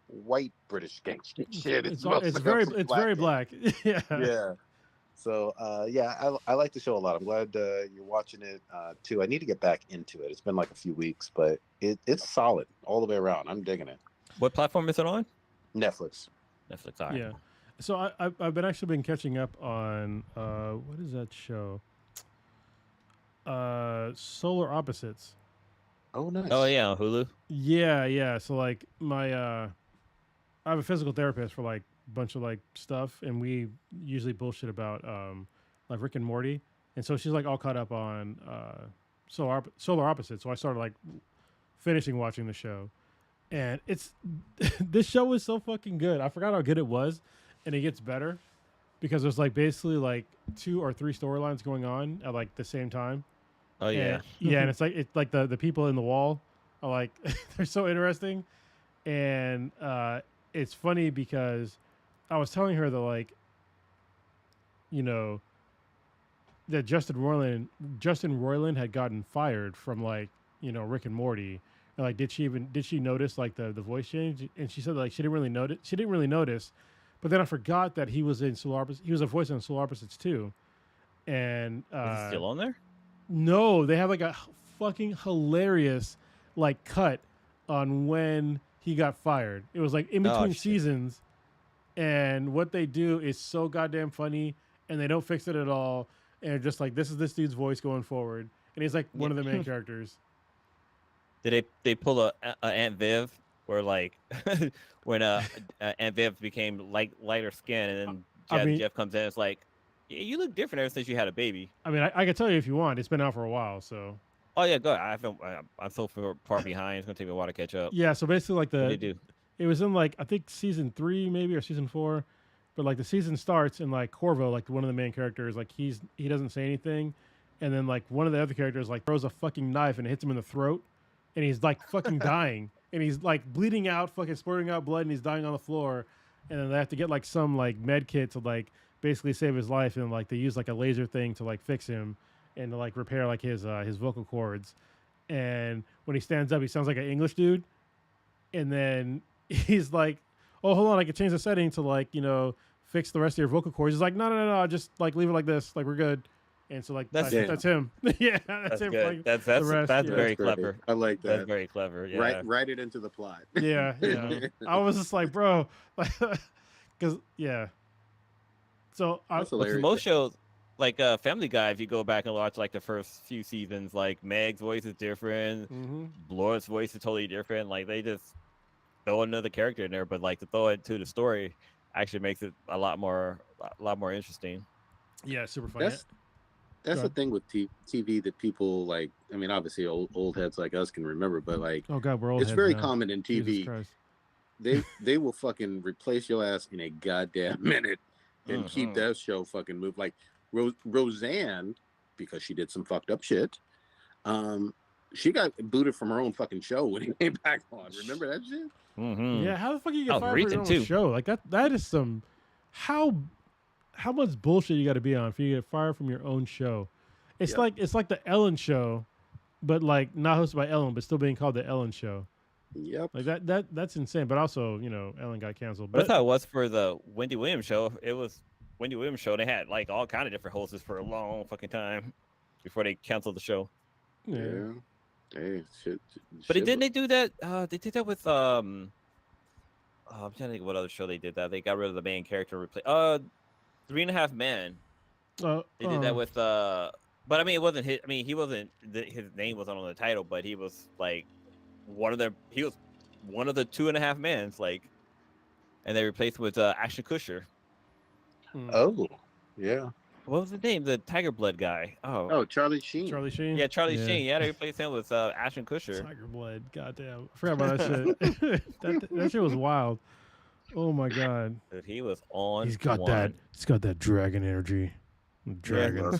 white British gangster shit. It's mostly on very some very gangster. black. Yeah. Yeah. So I like the show a lot. I'm glad you're watching it too. I need to get back into it. It's been like a few weeks, but it's solid all the way around. I'm digging it. What platform is it on? Netflix. Netflix. All right. Yeah. So I've been catching up on what is that show? Solar Opposites. Oh, nice. Oh yeah, on Hulu. Yeah. So like I have a physical therapist for like a bunch of like stuff, and we usually bullshit about like Rick and Morty, and so she's like all caught up on Solar Opposites. So I started like finishing watching the show, and it's this show is so fucking good. I forgot how good it was, and it gets better because there's like basically like 2 or 3 storylines going on at like the same time. Oh yeah. And, yeah, and it's like the people in the wall are like they're so interesting, and it's funny because I was telling her that like, you know, that Justin Roiland had gotten fired from like, you know, Rick and Morty, and like did she notice like the voice change? And she said like she didn't really notice, but then I forgot that he was in Solar Opposites. He was a voice on Solar Opposites too, and Is it still on there? no, they have like a fucking hilarious like cut on when he got fired. It was like in Oh, between shit. seasons, and what they do is so goddamn funny, and they don't fix it at all. And just like this is this dude's voice going forward, and he's like one of the main characters. Did they pull a Aunt Viv where like when Aunt Viv became lighter skin and then I mean- Jeff comes in, it's like, yeah, you look different ever since you had a baby. I mean, I can tell you if you want. It's been out for a while, so Oh yeah, go ahead. I'm so far behind. It's gonna take me a while to catch up. yeah. So basically, like What do they do? it was in like I think season 3 maybe or season 4, but like the season starts and like Corvo, like one of the main characters, like he doesn't say anything, and then like one of the other characters like throws a fucking knife and hits him in the throat, and he's like fucking dying, and he's like bleeding out, fucking splurting out blood, and he's dying on the floor, and then they have to get like some like med kit to like basically save his life, and like they use like a laser thing to like fix him and to like repair like his vocal cords, and when he stands up, he sounds like an English dude, and then he's like, oh, hold on, I can change the setting to like, fix the rest of your vocal cords. He's like, no, just like leave it like this, like we're good. And so like that's him. Yeah, that's him. Good. That's the rest, that's yeah. very That's great. clever. I like That's that. very clever. Yeah. Write it into the plot. Yeah. I was just like, bro, because yeah. So That's But hilarious. most shows, like Family Guy, if you go back and watch like the first few seasons, like Meg's voice is different, mhm. Laura's voice is totally different. Like they just throw another character in there, but like to throw it to the story actually makes it a lot more interesting. Yeah, super funny. That's Go the ahead. thing with TV that people like. I mean, obviously, old heads like us can remember, but like, Oh god, we're old. it's heads very now. common in Jesus TV. Christ. They will fucking replace your ass in a goddamn minute and keep Mhm. that show fucking move. Like Roseanne, because she did some fucked up shit. She got booted from her own fucking show when he came back on. Remember that shit? Mhm. Yeah, how the fuck you That get was fired for your recent, own too. show? Like that is some how much bullshit you got to be on for you to get fired from your own show. It's Yep. like the Ellen show, but like not hosted by Ellen, but still being called the Ellen show. Yep. Like that's insane. But also, Ellen got canceled. But But that's how it was for the Wendy Williams show. It was Wendy Williams show. They had like all kind of different hosts for a long fucking time before they canceled the show. yeah. Hey, shit. But shit didn't they do that? They did that with I'm trying to think what other show they did that. They got rid of the main character. 3.5 Men. They did that with but I mean it wasn't his. I mean he wasn't. His name wasn't on the title, but he was like one of the. He was one of the 2.5 Men. Like, and they replaced with Ashton Kutcher. Oh, yeah. What was his name? The Tiger Blood guy. Oh, Charlie Sheen. Charlie Sheen. Yeah, Charlie Sheen. Yeah, they replaced him with Ashton Kutcher. Tiger Blood. Goddamn. I forgot about that shit. that shit was wild. Oh my god. Dude, he was on. He's got one. that dragon energy. Dragon.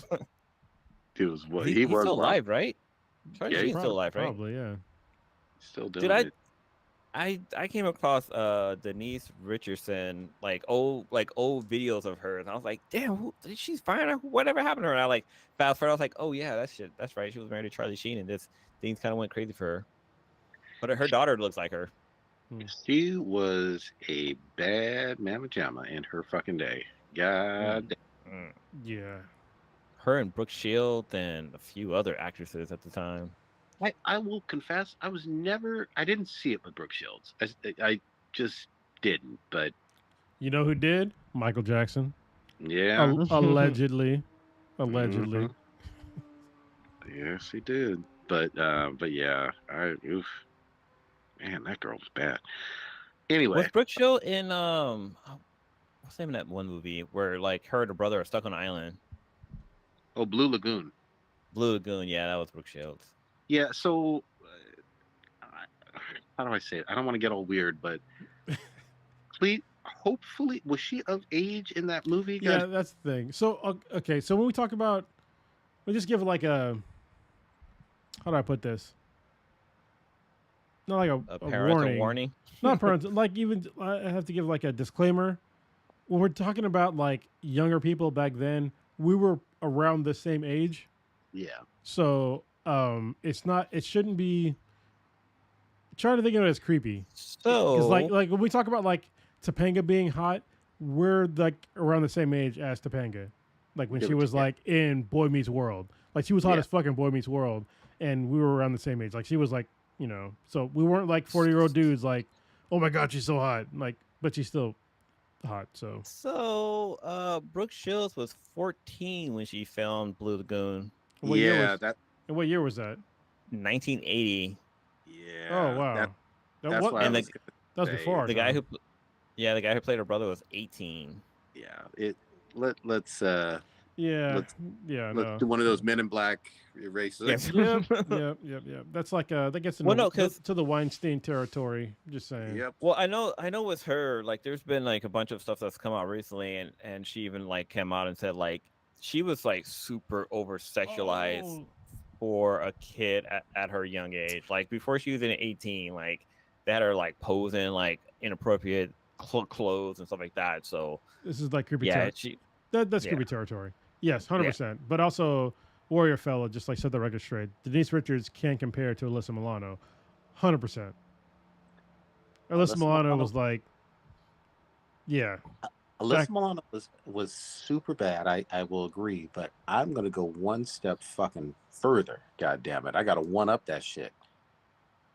He was what? He's was still what? alive, right? Charlie Yeah, Sheen's still alive, right? Probably, yeah. Still doing Dude, it. I came across Denise Richardson like old videos of her, and I was like, damn, she's fine. Whatever happened to her? And I like fast forward, I was like, oh yeah, that's right. She was married to Charlie Sheen, and this things kind of went crazy for her. But her daughter looks like her. She was a bad mamma jamma in her fucking day. God Mm. Yeah. Her and Brooke Shields and a few other actresses at the time. I will confess, I didn't see it with Brooke Shields. I just didn't. But You know who did? Michael Jackson. yeah, Allegedly. Allegedly. Mhm. Yes, he did. But yeah, man, that girl was bad. Anyway, Was Brooke Shields in what's the name of that one movie where like her and her brother are stuck on an island? oh, Blue Lagoon. Blue Lagoon. Yeah, that was Brooke Shields. Yeah, so how do I say it? I don't want to get all weird, but hopefully, was she of age in that movie? Yeah, guys? that's the thing. So, okay, so when we talk about, we just give like a, how do I put this? Not like A a parental warning. Not parental, like even, I have to give like a disclaimer. When we're talking about like younger people back then, we were around the same age. Yeah. So, it shouldn't be, trying to think of it as creepy. So Because like when we talk about like Topanga being hot, we're like around the same age as Topanga. Like when Yeah, she but- was yeah. like in Boy Meets World. Like she was hot Yeah. as fucking Boy Meets World, and we were around the same age. Like she was like, so we weren't like 40-year-old dudes like, oh my god, she's so hot. Like, but she's still hot. So Brooke Shields was 14 when she filmed Blue Lagoon. what year Yeah, was- that And what year was that? 1980. Yeah. Oh wow. That's what? why I And was the- gonna That was say, before our The guy time. the guy who played her brother was 18. Yeah. Let's Yeah. let's Yeah. let's No. do one of those Men in Black eraser. Yes. Yep. That's like that gets into Well, no, 'cause- to the Weinstein territory. Just saying. Yep. Well, I know with her, like, there's been like a bunch of stuff that's come out recently, and she even like came out and said like she was like super over sexualized Oh, for a kid at her young age. Like before she was in 18, like they had her like posing like inappropriate clothes and stuff like that. So this is like creepy yeah, territory. That's yeah. creepy territory. Yes, 100%. But also, Warrior Fella, just like set the record straight. Denise Richards can't compare to Alyssa Milano. 100%. Alyssa Milano was like, yeah. Alyssa Milano was super bad. I will agree, but I'm gonna go one step fucking further. God damn it! I gotta one up that shit.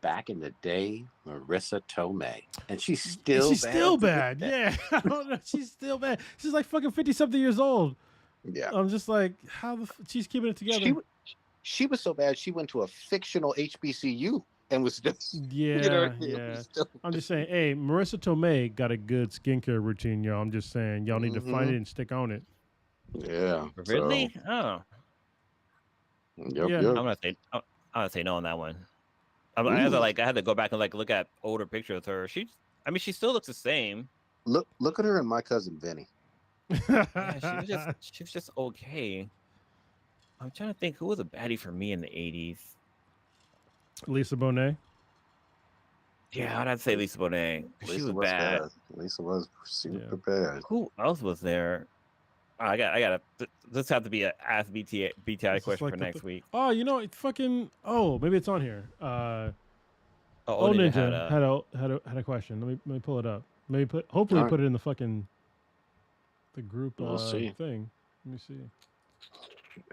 Back in the day, Marissa Tomei, and she's still bad. Yeah, I don't know. She's still bad. She's like fucking 50-something years old. Yeah, I'm just like, how she's keeping it together. She was so bad. She went to a fictional HBCU and was just yeah. I'm just saying, hey, Marissa Tomei got a good skincare routine, y'all. I'm just saying, y'all need to find it and stick on it. Yeah, really? Oh, yep. I'm gonna say no on that one. I had to go back and like look at older pictures of her. She still looks the same. Look at her and my cousin Vinny. Yeah, she was just okay. I'm trying to think who was a baddie for me in the 80s. Lisa Bonet. Yeah, I'd say Lisa Bonet. She was bad. Lisa was super bad. Who else was there? I gotta. This have to be a Ask BTI question like for next week. Oh, you know, it fucking. Oh, maybe it's on here. Oh, Ninja had a question. Let me pull it up. Hopefully put it in the fucking the group We'll see. thing. Let me see.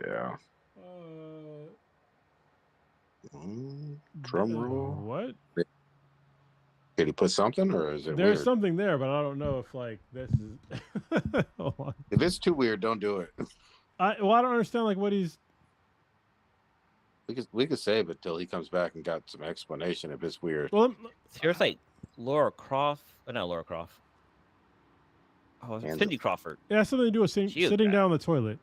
Yeah. Drum roll. What? Did he put something, or is it There's weird? something there, but I don't know if like this is. Hold on. If it's too weird, don't do it. I don't understand like what he's. We could save it till he comes back and got some explanation if it's weird. Well, Here's like Laura Croft. Not Laura Croft. Oh, Cindy Crawford. it has something to do with sitting down on the toilet.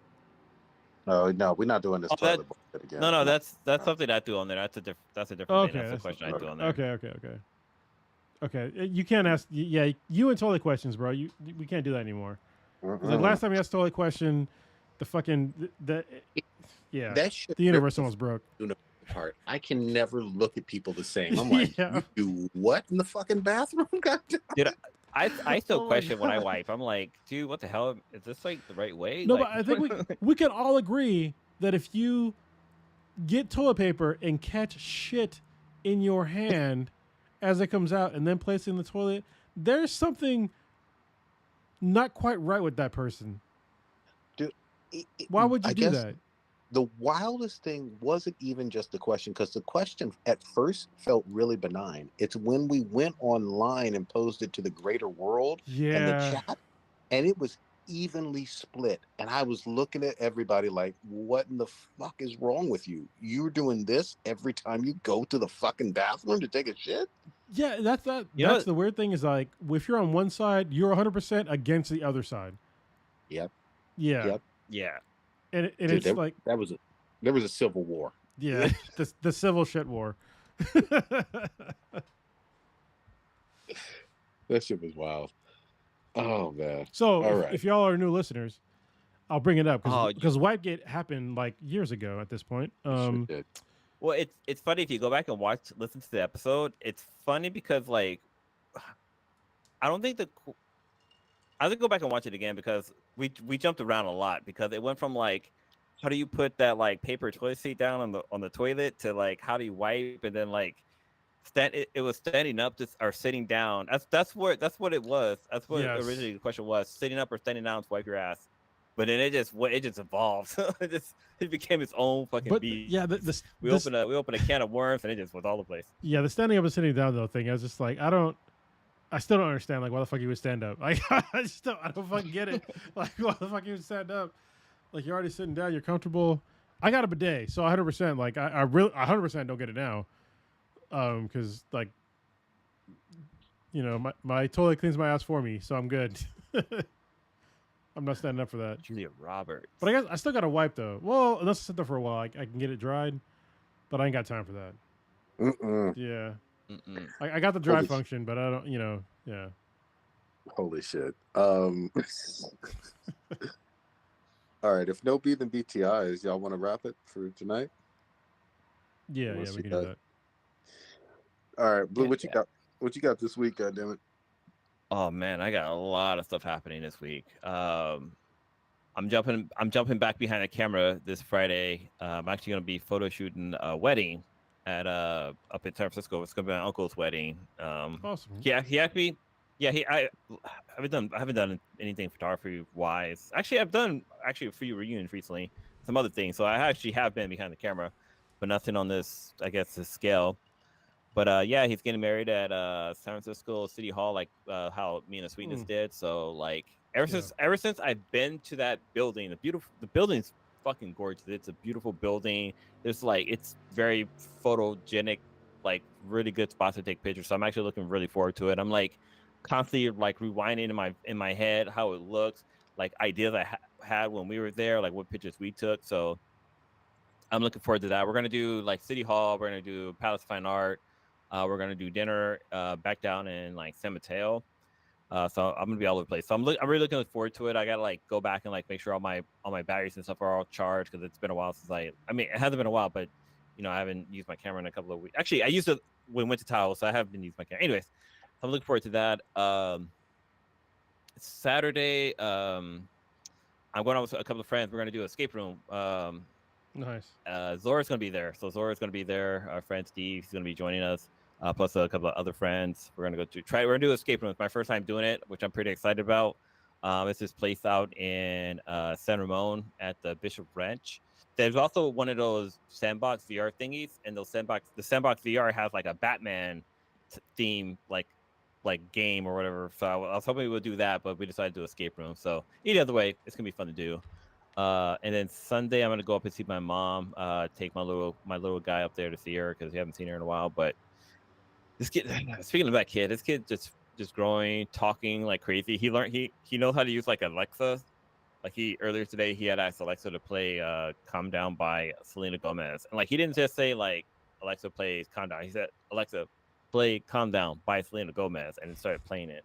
No, we're not doing this toilet bullshit again. No, that's something I do on there. That's a different. Okay, thing. That's a question I do on there. Okay. You can't ask. Yeah, you and toilet questions, bro. We can't do that anymore. Like last time you asked a toilet question, the fucking yeah, that shit. The universe almost broke. Part. I can never look at people the same. I'm like, you do what in the fucking bathroom? Dude, I still question when I wipe. I'm like, dude, what the hell? Is this like the right way? No, like, but I think we can all agree that if you get toilet paper and catch shit in your hand as it comes out and then place it in the toilet, there's something not quite right with that person. Dude, why would you do that? The wildest thing wasn't even just the question, because the question at first felt really benign. It's when we went online and posed it to the greater world and the chat, and it was evenly split. And I was looking at everybody like, what in the fuck is wrong with you? You're doing this every time you go to the fucking bathroom to take a shit? Yeah, that's the weird thing is like, if you're on one side, you're 100% against the other side. Yep. Yeah. Yep. Yeah. And it's like there was a civil war. Yeah, the civil shit war. That shit was wild. Oh man. So if y'all are new listeners, I'll bring it up because Whitegate happened like years ago at this point. Sure did. Well, it's funny if you go back and listen to the episode. It's funny because like I have to go back and watch it again because we jumped around a lot because it went from like how do you put that like paper toilet seat down on the toilet to like how do you wipe, and then like it was standing up or sitting down. That's what it was. That's what originally the question was: sitting up or standing down to wipe your ass. But then it just evolved. it became its own fucking beast. Yeah, we opened a can of worms and it just was all the place. Yeah, the standing up and sitting down though thing, I was just like, I still don't understand like why the fuck you would stand up. Like I don't fucking get it. Like why the fuck you would stand up? Like you're already sitting down, you're comfortable. I got a bidet, so 100%. Like I really 100% don't get it now, because like, my toilet cleans my ass for me, so I'm good. I'm not standing up for that. Julia Roberts. But I guess I still got to wipe though. Well, unless I sit there for a while, I can get it dried, but I ain't got time for that. Mm-mm. Yeah, Mm-mm. I got the dry Holy function, but I don't. Yeah. Holy shit. All right. If no B, then BTIs. Y'all want to wrap it for tonight? Yeah, Let's we see can do that. that. All right, Blue. Yeah, What you got? What you got this week? Goddammit. Oh man, I got a lot of stuff happening this week. I'm jumping back behind the camera this Friday. I'm actually gonna be photo shooting a wedding at up in San Francisco. It's gonna be my uncle's wedding. Awesome. He asked me. Yeah, I haven't done anything photography wise. Actually, I've done a few reunions recently, some other things. So I actually have been behind the camera, but nothing on this, I guess, this scale. But yeah, he's getting married at San Francisco City Hall, like how me and the Sweetness did. So like ever since I've been to that building, the building's fucking gorgeous. It's a beautiful building. There's like it's very photogenic, like really good spots to take pictures. So I'm actually looking really forward to it. I'm like constantly like rewinding in my head how it looks, like ideas I had when we were there, like what pictures we took. So I'm looking forward to that. We're gonna do like City Hall. We're gonna do Palace of Fine Art. We're gonna do dinner back down in like San Mateo. So I'm gonna be all over the place. So I'm really looking forward to it. I gotta like go back and like make sure all my batteries and stuff are all charged because it's been a while since I mean it hasn't been a while, but I haven't used my camera in a couple of weeks. Actually, I used it when we went to Tahoe, so I haven't been using my camera. Anyways, I'm looking forward to that. Saturday, I'm going out with a couple of friends. We're gonna do an escape room. Nice. Zora's gonna be there. So Zora's gonna be there. Our friend Steve is gonna be joining us. Plus a couple of other friends. We're gonna we're gonna do an escape room. It's my first time doing it, which I'm pretty excited about. It's this place out in San Ramon at the Bishop Ranch. There's also one of those sandbox VR thingies, and the sandbox VR has like a Batman theme, like game or whatever. So I was hoping we would do that, but we decided to do escape room. So either way, it's gonna be fun to do. And then Sunday, I'm gonna go up and see my mom. Take my little guy up there to see her because we haven't seen her in a while. But this kid, speaking of that kid, this kid just growing, talking like crazy. He learned he knows how to use like Alexa. Like earlier today, he had asked Alexa to play "Calm Down" by Selena Gomez, and like he didn't just say like Alexa plays "Calm Down." He said Alexa play "Calm Down" by Selena Gomez, and started playing it.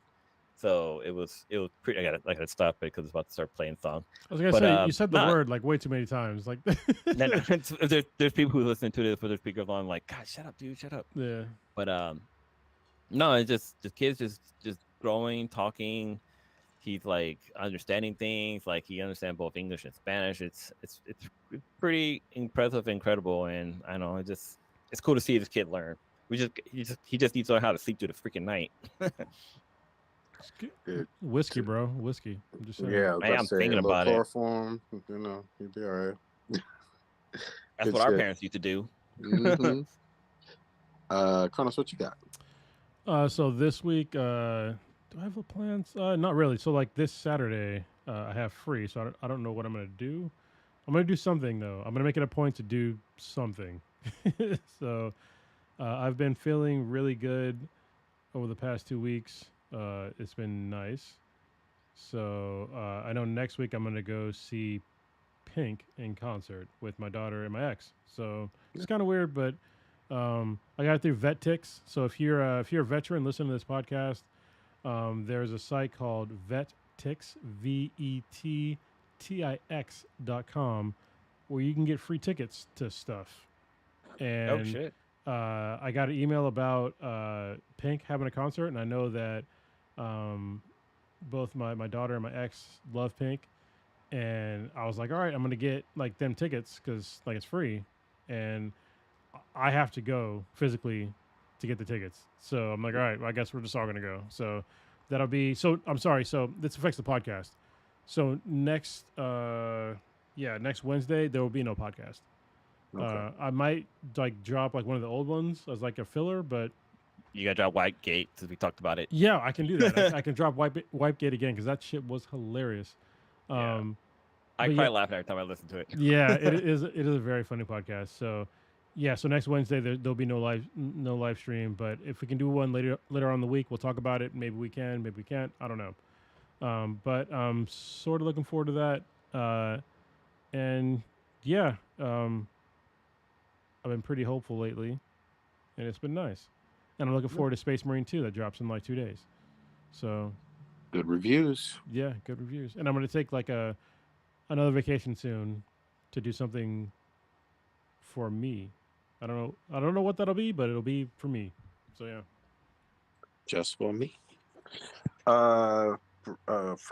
So it was pretty. I gotta stop it because it's about to start playing song. I was gonna say you said the word like way too many times. Like there's people who listen to this with their speakers on, like, God, shut up, dude, shut up. Yeah. But no, it's just the kids just growing, talking. He's like understanding things. Like he understands both English and Spanish. It's pretty impressive, incredible, and I know it's cool to see this kid learn. He just needs to learn how to sleep through the freaking night. Whiskey, bro. Whiskey. I'm just saying. Yeah, I'm thinking about it. Chloroform, you'd be all right. That's what our parents used to do. Mm-hmm. Kronos, what you got? So this week, do I have plans? Not really. So like this Saturday, I have free, so I don't know what I'm gonna do. I'm gonna do something though. I'm gonna make it a point to do something. So I've been feeling really good over the past 2 weeks. It's been nice. So I know next week I'm gonna go see Pink in concert with my daughter and my ex. So it's kind of weird, but I got it through VetTix. So if you're a veteran, listen to this podcast. There's a site called VetTix, VETTIX.com, where you can get free tickets to stuff. And Oh shit. I got an email about Pink having a concert, and I know that both my daughter and my ex love Pink, and I was like, all right, I'm gonna get like them tickets because like it's free, and I have to go physically to get the tickets. So I'm like, all right, well, I guess we're just all gonna go. So that'll be. So I'm sorry. So this affects the podcast. So next Wednesday there will be no podcast. Okay. I might like drop like one of the old ones as like a filler, but You gotta drop White Gate since we talked about it. yeah, I can do that. I can drop Wipe Gate again because that shit was hilarious. Yeah. I But cry yeah. laughing every time I listen to it. Yeah, it is. It is a very funny podcast. So, yeah. So next Wednesday there'll be no live stream. But if we can do one later on in the week, we'll talk about it. Maybe we can. Maybe we can't. I don't know. But I'm sort of looking forward to that. And yeah, I've been pretty hopeful lately, and it's been nice. And I'm looking forward to Space Marine 2 that drops in like 2 days. So Good reviews. yeah, good reviews. And I'm gonna take like another vacation soon to do something for me. I don't know what that'll be, but it'll be for me. So yeah. Just for me. For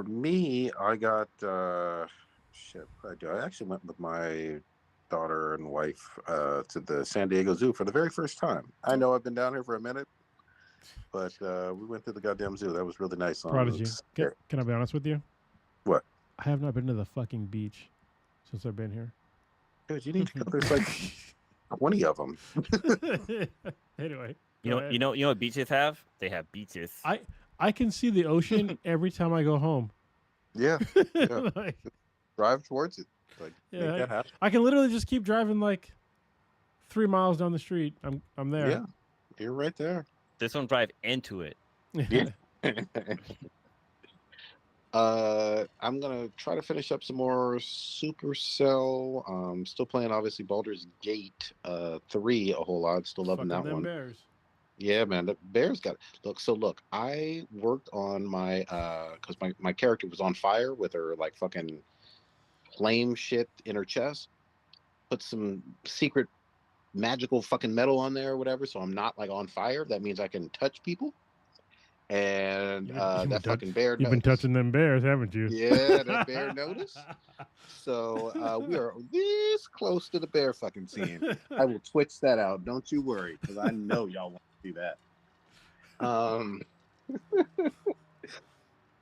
me, I got shit. I actually went with my daughter and wife to the San Diego Zoo for the very first time. I know I've been down here for a minute, but we went to the goddamn zoo. That was really nice. Prodigy. Can I be honest with you? What? I have not been to the fucking beach since I've been here. Dude, you need to go. There's like 20 of them. Anyway, You go know, ahead. you know what beaches have? They have beaches. I can see the ocean every time I go home. Yeah, Yeah. Like, drive towards it. Like, Yeah, make that happen. I can literally just keep driving like 3 miles down the street. I'm there. Yeah, you're right there. This one drive into it. Yeah. I'm gonna try to finish up some more Supercell. Still playing obviously Baldur's Gate 3 a whole lot. Still loving Fucking that them one. Bears. Yeah, man, the Bears got look. So look, I worked on my because my character was on fire with her like fucking flame shit in her chest. Put some secret magical fucking metal on there or whatever, so I'm not like on fire. That means I can touch people. And You've been that fucking bear. You've been noticed. touching them bears, haven't you? Yeah, that bear noticed. So we are this close to the bear fucking scene. I will twitch that out. Don't you worry, because I know y'all want to see that.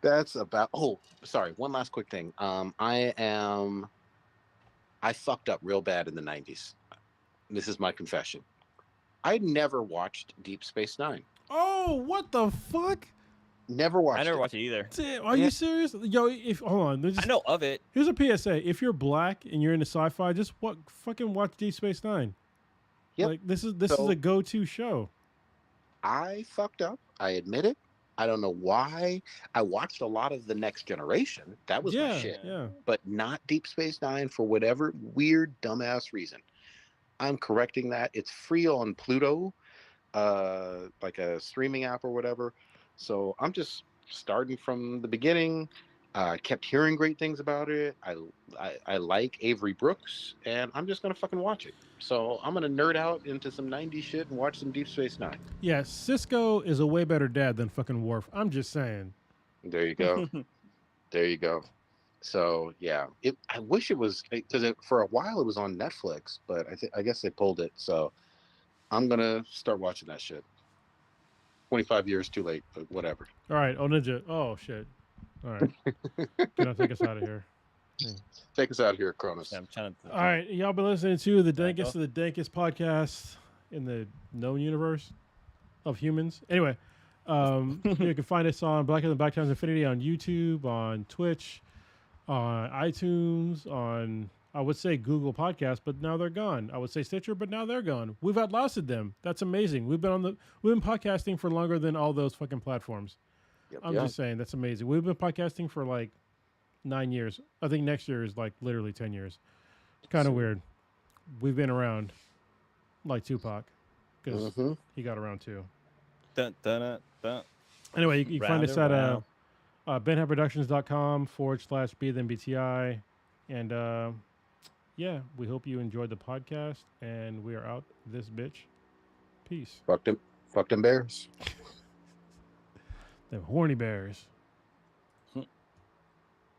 That's about. Oh, sorry. One last quick thing. I fucked up real bad in the '90s. This is my confession. I never watched Deep Space Nine. Oh, what the fuck? Never watched. I never it. watched it either. Damn, are Yeah. you serious? Yo, if hold on, I know of it. here's a PSA. If you're black and you're into sci-fi, just fucking watch Deep Space Nine. Yep. Like this is So- a go-to show. I fucked up. I admit it. I don't know why. I watched a lot of The Next Generation. That was my shit. Yeah. But not Deep Space Nine for whatever weird, dumbass reason. I'm correcting that. It's free on Pluto, like a streaming app or whatever. So I'm just starting from the beginning. I kept hearing great things about it. I like Avery Brooks, and I'm just gonna fucking watch it. So I'm gonna nerd out into some '90s shit and watch some Deep Space Nine. Yeah, Cisco is a way better dad than fucking Worf. I'm just saying. There you go. There you go. So yeah, I wish it was because for a while it was on Netflix, but I guess they pulled it. So I'm gonna start watching that shit. 25 years too late, but whatever. All right, oh Ninja. Oh shit. All right. Gonna take us out of here. Take us out of here, Cronus. I'm trying to. All right, y'all been listening to the Alright, Dankest of the Dankest podcast in the known universe of humans. Anyway, you can find us on Blacker Than Black Times Infinity on YouTube, on Twitch, on iTunes, on I would say Google Podcasts, but now they're gone. I would say Stitcher, but now they're gone. We've outlasted them. That's amazing. We've been podcasting for longer than all those fucking platforms. Yep, I'm just saying that's amazing. We've been podcasting for like 9 years. I think next year is like literally 10 years. Kind of weird. We've been around like Tupac because Mhm. he got around too. Dun, dun, dun, dun. Anyway, you can find Round us and at round. benhatproductions.com/BThenBTI. And yeah, we hope you enjoyed the podcast. And we are out this bitch. Peace. Fuck them bears. Them horny bears.